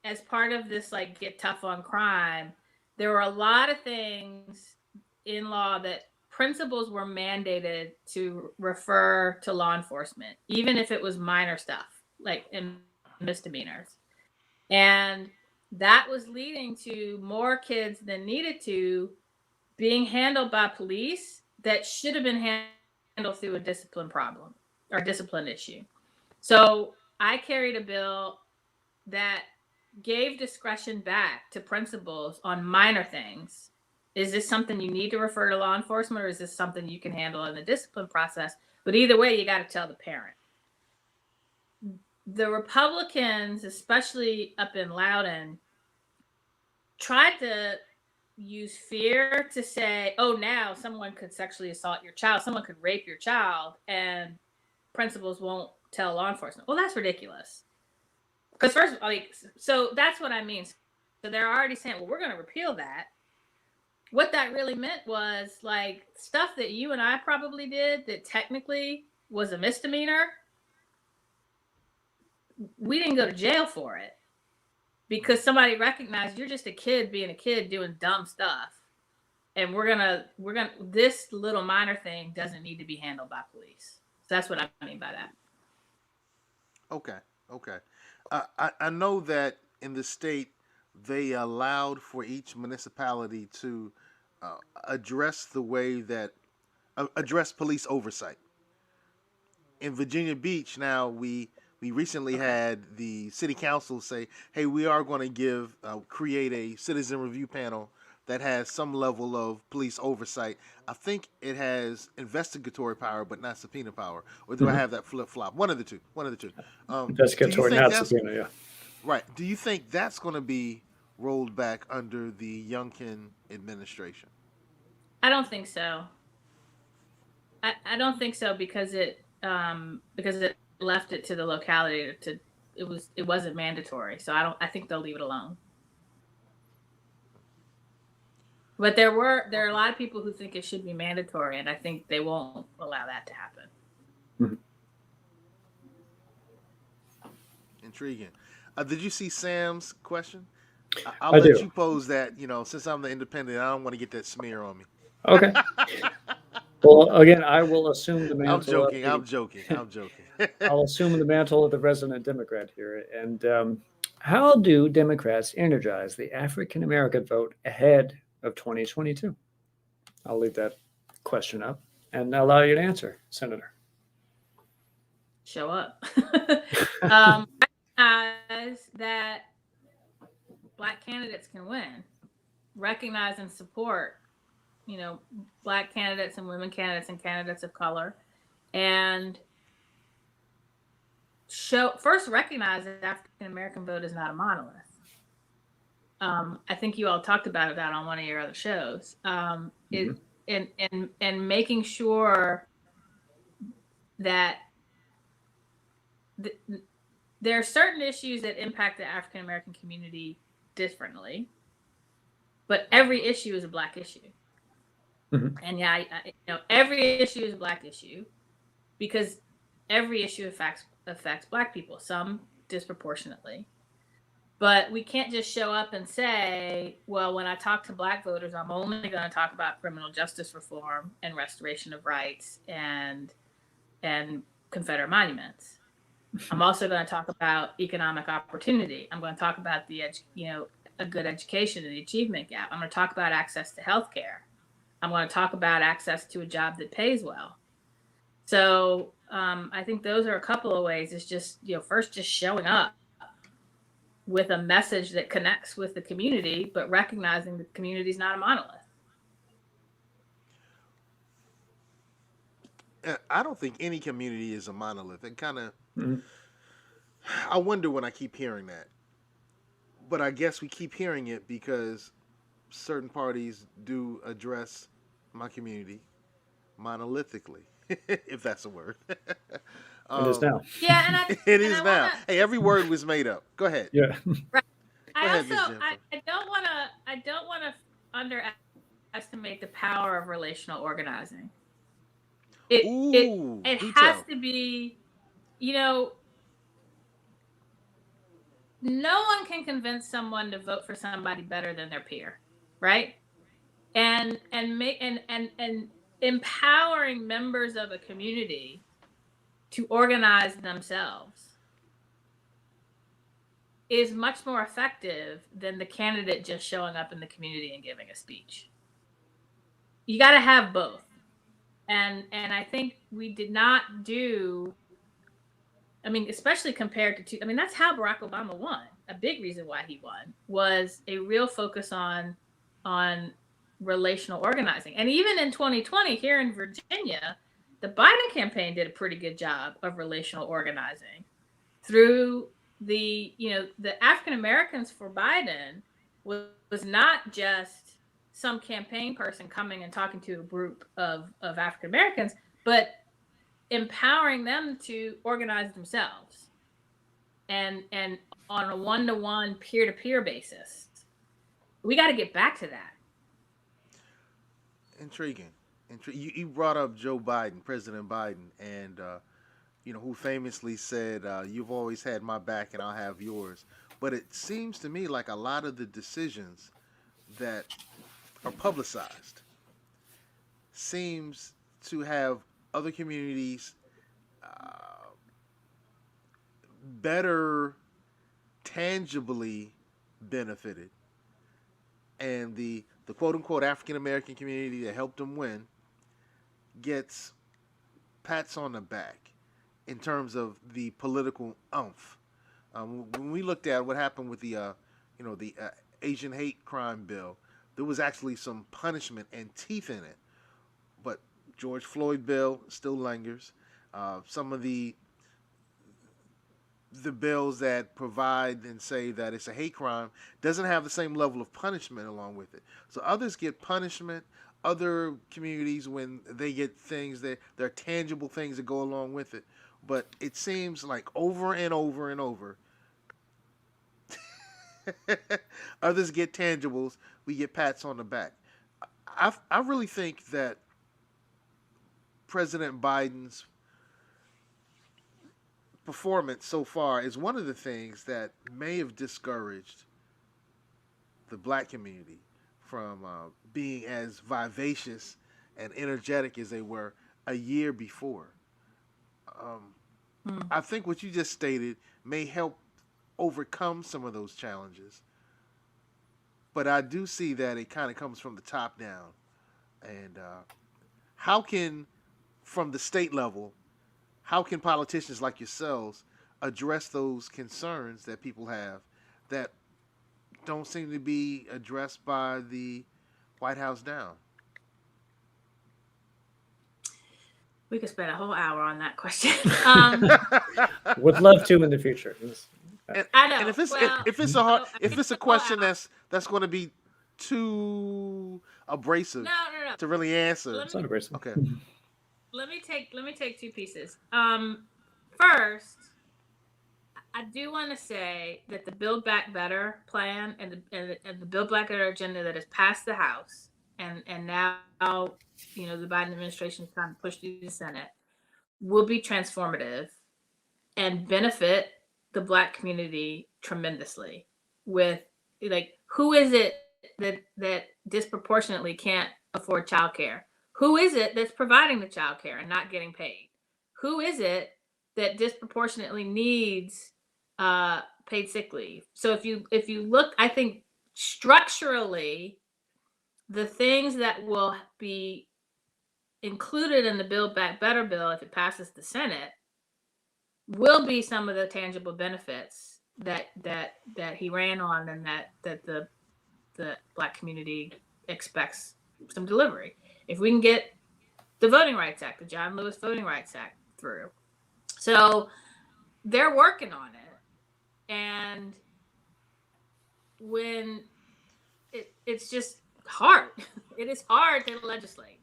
D: as part of this get tough on crime, there were a lot of things in law that principals were mandated to refer to law enforcement, even if it was minor stuff like in misdemeanors. And that was leading to more kids than needed to being handled by police that should have been handled through a discipline problem or discipline issue. So I carried a bill that gave discretion back to principals on minor things. Is this something you need to refer to law enforcement, or is this something you can handle in the discipline process? But either way, you got to tell the parent. The Republicans, especially up in Loudoun, tried to use fear to say, oh, now someone could sexually assault your child, someone could rape your child, and principals won't tell law enforcement. Well, that's ridiculous. Because first, so that's what I mean. So they're already saying, well, we're going to repeal that. What that really meant was stuff that you and I probably did that technically was a misdemeanor. We didn't go to jail for it because somebody recognized you're just a kid being a kid doing dumb stuff. And we're gonna this little minor thing doesn't need to be handled by police. So that's what I mean by that.
E: Okay. Okay. I know that in the state they allowed for each municipality to address the way that address police oversight. In Virginia Beach, now we recently had the city council say, "Hey, we are going to create a citizen review panel that has some level of police oversight." I think it has investigatory power, but not subpoena power. Or do I
A: Mhm.
E: have that flip flop? One of the two. One of the two. Do you
A: Investigatory,
E: think
A: not
E: that's
A: subpoena. Yeah.
E: right? Do you think that's going to be rolled back under the Youngkin administration?
D: I don't think so. I don't think so because it left it to the locality to it wasn't mandatory. So I think they'll leave it alone. But there are a lot of people who think it should be mandatory, and I think they won't allow that to happen.
A: Mhm.
E: Intriguing. Did you see Sam's question? I'll
A: I
E: let
A: do.
E: you pose that. Since I'm the independent, I don't want to get that smear on me.
A: Okay. Well, again, I will assume the
E: I'm
A: mantle of
E: joking.
A: the
E: I'm joking. I'm joking.
A: I'll assume the mantle of the resident Democrat here. And how do Democrats energize the African American vote ahead of 2022? I'll leave that question up and allow you to answer, Senator.
D: Show up. Recognize that Black candidates can win. Recognize and support, Black candidates and women candidates and candidates of color, and first recognize that the African American vote is not a monolith. I think you all talked about that on one of your other shows. And making sure that there are certain issues that impact the African American community differently, but every issue is a Black issue.
A: Mhm.
D: And every issue is a Black issue because every issue affects Black people, some disproportionately. But we can't just show up and say, well, when I talk to Black voters, I'm only going to talk about criminal justice reform and restoration of rights and Confederate monuments. I'm also going to talk about economic opportunity. I'm going to talk about a good education and the achievement gap. I'm going to talk about access to health care. I'm going to talk about access to a job that pays well. So I think those are a couple of ways. It's just, first just showing up with a message that connects with the community, but recognizing the community is not a monolith.
E: I don't think any community is a monolith. It kind of,
A: Mhm.
E: I wonder when I keep hearing that. But I guess we keep hearing it because certain parties do address my community monolithically, if that's a word.
A: It is now.
D: Yeah, and
E: It
D: and
E: is
D: I
E: now.
D: want
E: Hey, every word was made up. Go ahead.
A: Yeah.
D: to.
E: Go ahead, Ms. Jennifer.
D: I don't want to underestimate the power of relational organizing.
E: Ooh,
D: It
E: do
D: has
E: tell.
D: to be, no one can convince someone to vote for somebody better than their peer, right? And empowering members of a community to organize themselves is much more effective than the candidate just showing up in the community and giving a speech. You got to have both. And I think we did not do, especially compared to, that's how Barack Obama won. A big reason why he won was a real focus on relational organizing. And even in 2020 here in Virginia, the Biden campaign did a pretty good job of relational organizing through the African Americans for Biden was not just some campaign person coming and talking to a group of African Americans, but empowering them to organize themselves and on a one-to-one peer-to-peer basis. We got to get back to that.
E: Intriguing. You brought up Joe Biden, President Biden, and who famously said, "You've always had my back, and I'll have yours." But it seems to me like a lot of the decisions that are publicized seems to have other communities better tangibly benefited, and the quote unquote African American community that helped them win gets pats on the back in terms of the political oomph. When we looked at what happened with the Asian hate crime bill, there was actually some punishment and teeth in it. But George Floyd bill still lingers. Some of the bills that provide and say that it's a hate crime doesn't have the same level of punishment along with it. So others get punishment. Other communities, when they get things that there are tangible things that go along with it. But it seems like over and over and over, others get tangibles. We get pats on the back. I really think that President Biden's performance so far is one of the things that may have discouraged the black community from being as vivacious and energetic as they were a year before. I think what you just stated may help overcome some of those challenges. But I do see that it kind of comes from the top down. And how can, from the state level, how can politicians like yourselves address those concerns that people have that don't seem to be addressed by the White House down?
D: We could spend a whole hour on that question.
A: Would love to in the future.
D: I know.
E: And if it's
D: Well,
E: if it's a question that's going to be too abrasive
D: no.
E: to really answer.
A: It's not abrasive.
E: Okay.
D: Let me take two pieces. First, I do want to say that the Build Back Better plan and the Build Back Better agenda that has passed the House and now the Biden administration is trying to push through the Senate will be transformative and benefit the Black community tremendously. With who is it that disproportionately can't afford childcare? Who is it that's providing the childcare and not getting paid? Who is it that disproportionately needs paid sick leave? So if you look, I think structurally, the things that will be included in the Build Back Better bill, if it passes the Senate, will be some of the tangible benefits that he ran on and that the Black community expects some delivery. If we can get the Voting Rights Act, the John Lewis Voting Rights Act through. So they're working on it. And when it's just hard, it is hard to legislate.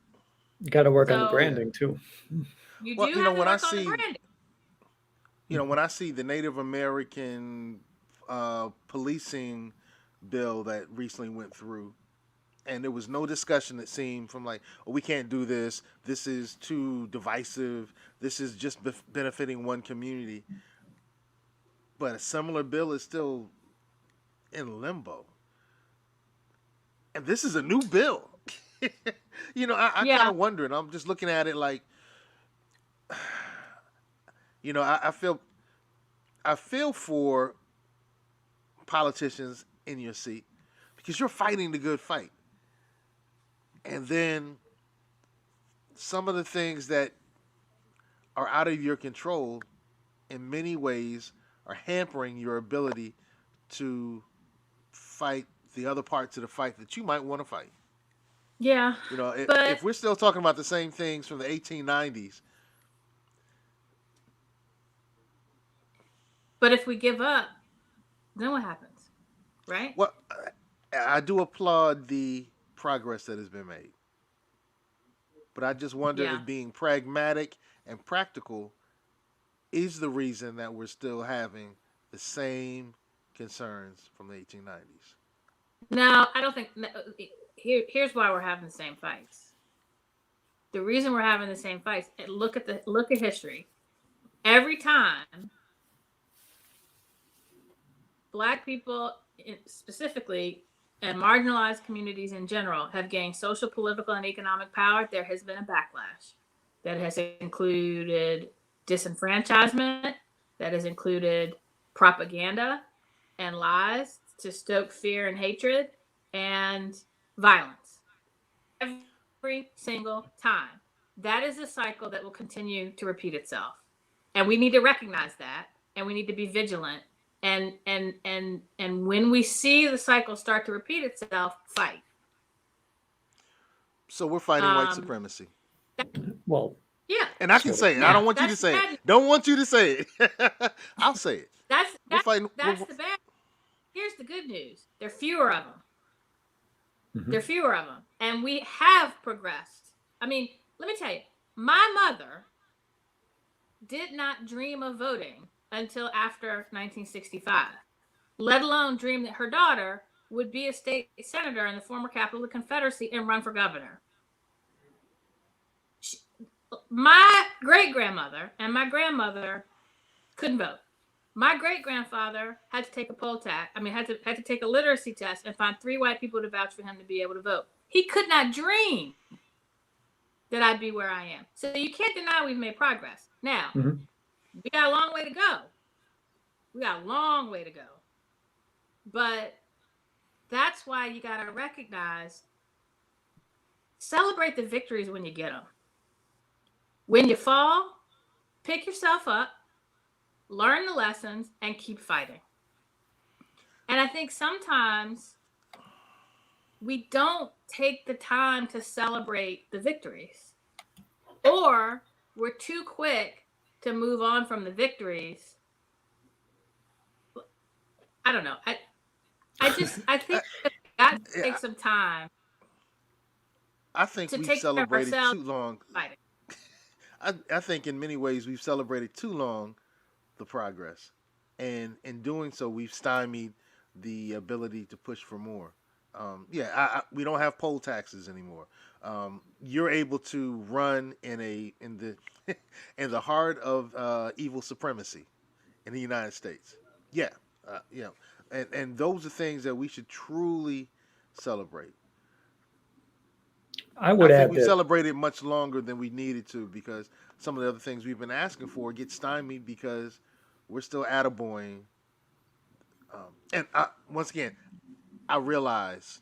A: You got to work on the branding too.
D: You do have to work on the branding.
E: When I see the Native American policing bill that recently went through, and there was no discussion that seemed from we can't do this. This is too divisive. This is just benefiting one community. But a similar bill is still in limbo. And this is a new bill. I kind of wonder, and I'm just looking at it I feel for politicians in your seat because you're fighting the good fight. And then some of the things that are out of your control in many ways are hampering your ability to fight the other parts of the fight that you might want to fight.
D: Yeah.
E: If we're still talking about the same things from the 1890s.
D: But if we give up, then what happens? Right?
E: Well, I do applaud the progress that has been made. But I just wonder if being pragmatic and practical is the reason that we're still having the same concerns from the 1890s.
D: No, I don't think. Here's why we're having the same fights. The reason we're having the same fights. Look at history. Every time Black people specifically and marginalized communities in general have gained social, political, and economic power, there has been a backlash that has included disenfranchisement, that has included propaganda and lies to stoke fear and hatred and violence. Every single time. That is a cycle that will continue to repeat itself. And we need to recognize that, and we need to be vigilant. And when we see the cycle start to repeat itself, fight.
E: So we're fighting white supremacy.
A: Well,
D: Yeah.
E: And I can say it. I don't want you to say it. Don't want you to say it. I'll say it.
D: That's
E: the
D: bad. Here's the good news. There are fewer of them.
A: Mm-hmm.
D: There are fewer of them. And we have progressed. I mean, let me tell you, my mother did not dream of voting until after 1965, let alone dream that her daughter would be a state senator in the former capital of the Confederacy and run for governor. My great-grandmother and my grandmother couldn't vote. My great-grandfather had to take a poll test. Had to take a literacy test and find 3 white people to vouch for him to be able to vote. He could not dream that I'd be where I am. So you can't deny we've made progress. Now, we got a long way to go. But that's why you got to recognize, celebrate the victories when you get them. When you fall, pick yourself up, learn the lessons, and keep fighting. And I think sometimes we don't take the time to celebrate the victories, or we're too quick to move on from the victories. I don't know. I think that takes some time.
E: I think we've celebrated too long.
D: Fighting.
E: I think in many ways we've celebrated too long the progress, and in doing so we've stymied the ability to push for more. We don't have poll taxes anymore. You're able to run in the in the heart of evil supremacy in the United States. And those are things that we should truly celebrate.
A: I think
E: we celebrated much longer than we needed to, because some of the other things we've been asking for get stymied because we're still attaboying. Once again, I realize,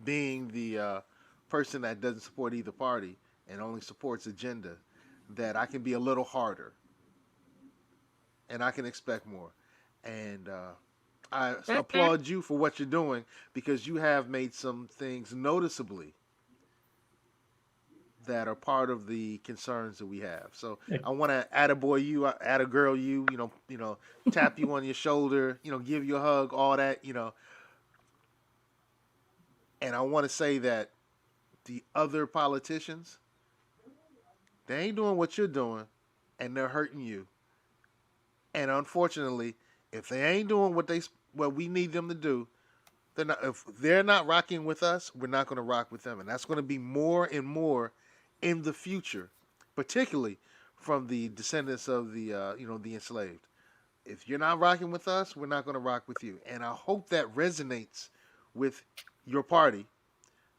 E: being the person that doesn't support either party and only supports agenda, that I can be a little harder and I can expect more. And I applaud you for what you're doing, because you have made some things noticeably that are part of the concerns that we have. So I want to attaboy you, attagirl you, tap you on your shoulder, give you a hug, all that, And I want to say that the other politicians, they ain't doing what you're doing, and they're hurting you. And unfortunately, if they ain't doing what we need them to do, if they're not rocking with us, we're not going to rock with them. And that's going to be more and more in the future, particularly from the descendants of the the enslaved. If you're not rocking with us, we're not going to rock with you. And I hope that resonates with your party,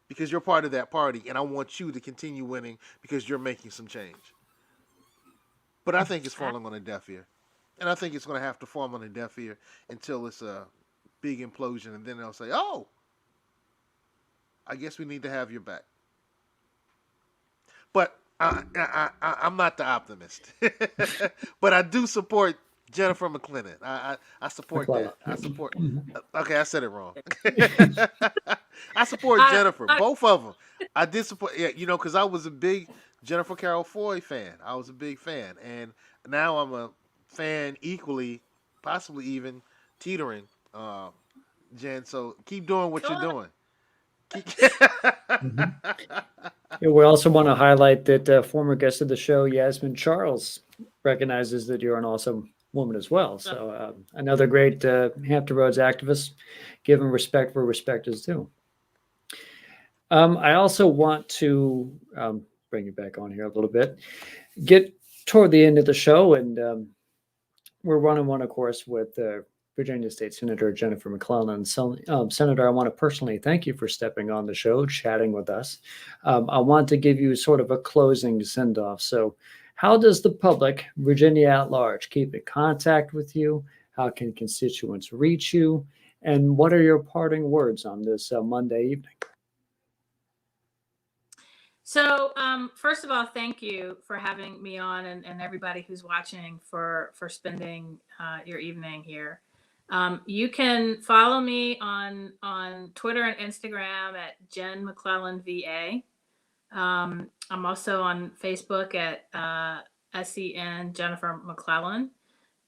E: because you're part of that party, and I want you to continue winning because you're making some change. But I think it's falling on a deaf ear. And I think it's going to have to fall on a deaf ear until it's a big implosion, and then they'll say, oh, I guess we need to have your back. But I'm not the optimist. But I do support Jennifer McClellan. I support
A: McClellan.
E: that. I support. Okay, I said it wrong. I support Jennifer. Both of them. I did support. Yeah, because I was a big Jennifer Carroll Foy fan. I was a big fan, and now I'm a fan equally, possibly even teetering. Jen, so keep doing what you're doing.
A: Yeah, we also want to highlight that former guest of the show, Yasmin Charles, recognizes that you're an awesome woman as well. So another great Hampton Roads activist, giving respect where respect is due. I also want to bring you back on here a little bit, get toward the end of the show, and we're running one, of course, with Virginia State Senator Jennifer McClellan. So, Senator, I want to personally thank you for stepping on the show, chatting with us. I want to give you sort of a closing send-off. So how does the public, Virginia at large, keep in contact with you? How can constituents reach you? And what are your parting words on this Monday evening?
D: So, first of all, thank you for having me on, and everybody who's watching for spending your evening here. You can follow me on Twitter and Instagram at Jen McClellan VA. I'm also on Facebook at SEN Jennifer McClellan.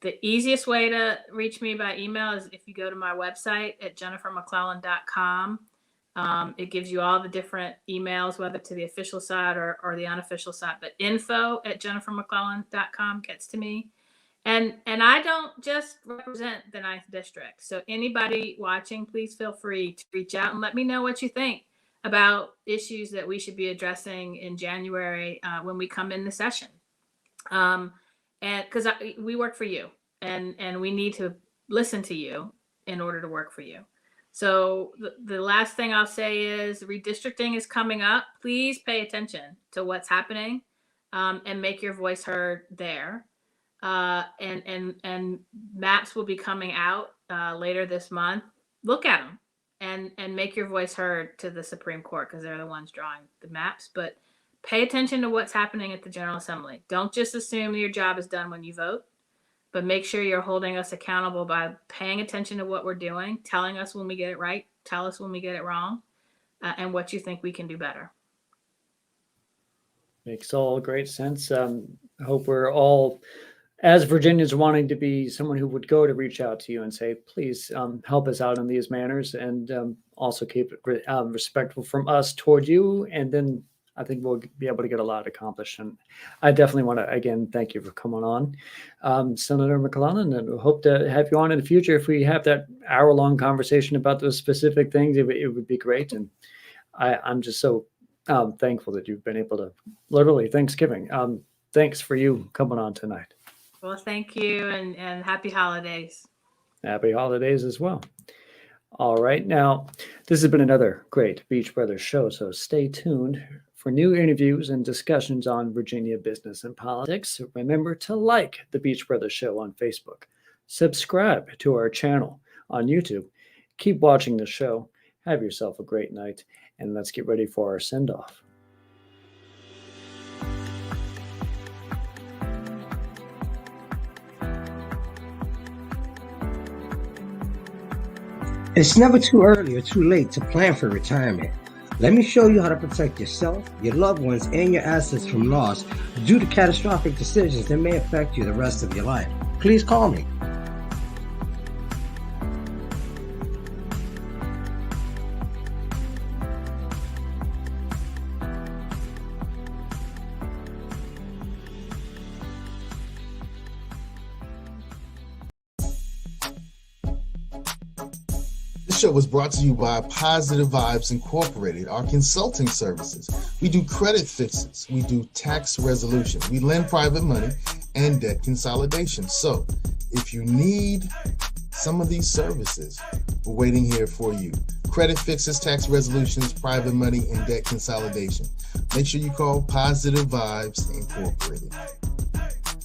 D: The easiest way to reach me by email is if you go to my website at jennifermcclellan.com. It gives you all the different emails, whether to the official side or the unofficial side, but info at jennifermcclellan.com gets to me. And I don't just represent the 9th District. So anybody watching, please feel free to reach out and let me know what you think about issues that we should be addressing in January when we come in the session. And because we work for you, and we need to listen to you in order to work for you. So the last thing I'll say is redistricting is coming up. Please pay attention to what's happening and make your voice heard there. And maps will be coming out later this month. Look at them and make your voice heard to the Supreme Court, because they're the ones drawing the maps. But pay attention to what's happening at the General Assembly. Don't just assume your job is done when you vote, but make sure you're holding us accountable by paying attention to what we're doing, telling us when we get it right, tell us when we get it wrong, and what you think we can do better.
A: Makes all great sense. I hope we're all, as Virginians, wanting to be someone who would go to reach out to you and say, please help us out in these manners, and also keep it respectful from us toward you. And then I think we'll be able to get a lot accomplished. And I definitely want to, again, thank you for coming on, Senator McClellan, and hope to have you on in the future. If we have that hour-long conversation about those specific things, it would be great. And I'm just so thankful that you've been able to, literally, Thanksgiving. Thanks for you coming on tonight.
D: Well, thank you, and happy holidays.
A: Happy holidays as well. All right. Now, this has been another great Beach Brothers show, so stay tuned for new interviews and discussions on Virginia business and politics. Remember to like the Beach Brothers Show on Facebook. Subscribe to our channel on YouTube. Keep watching the show. Have yourself a great night, and let's get ready for our send-off.
C: It's never too early or too late to plan for retirement. Let me show you how to protect yourself, your loved ones, and your assets from loss due to catastrophic decisions that may affect you the rest of your life. Please call me.
B: This show was brought to you by Positive Vibes Incorporated, our consulting services. We do credit fixes, we do tax resolution, we lend private money, and debt consolidation. So if you need some of these services, we're waiting here for you. Credit fixes, tax resolutions, private money, and debt consolidation. Make sure you call Positive Vibes Incorporated.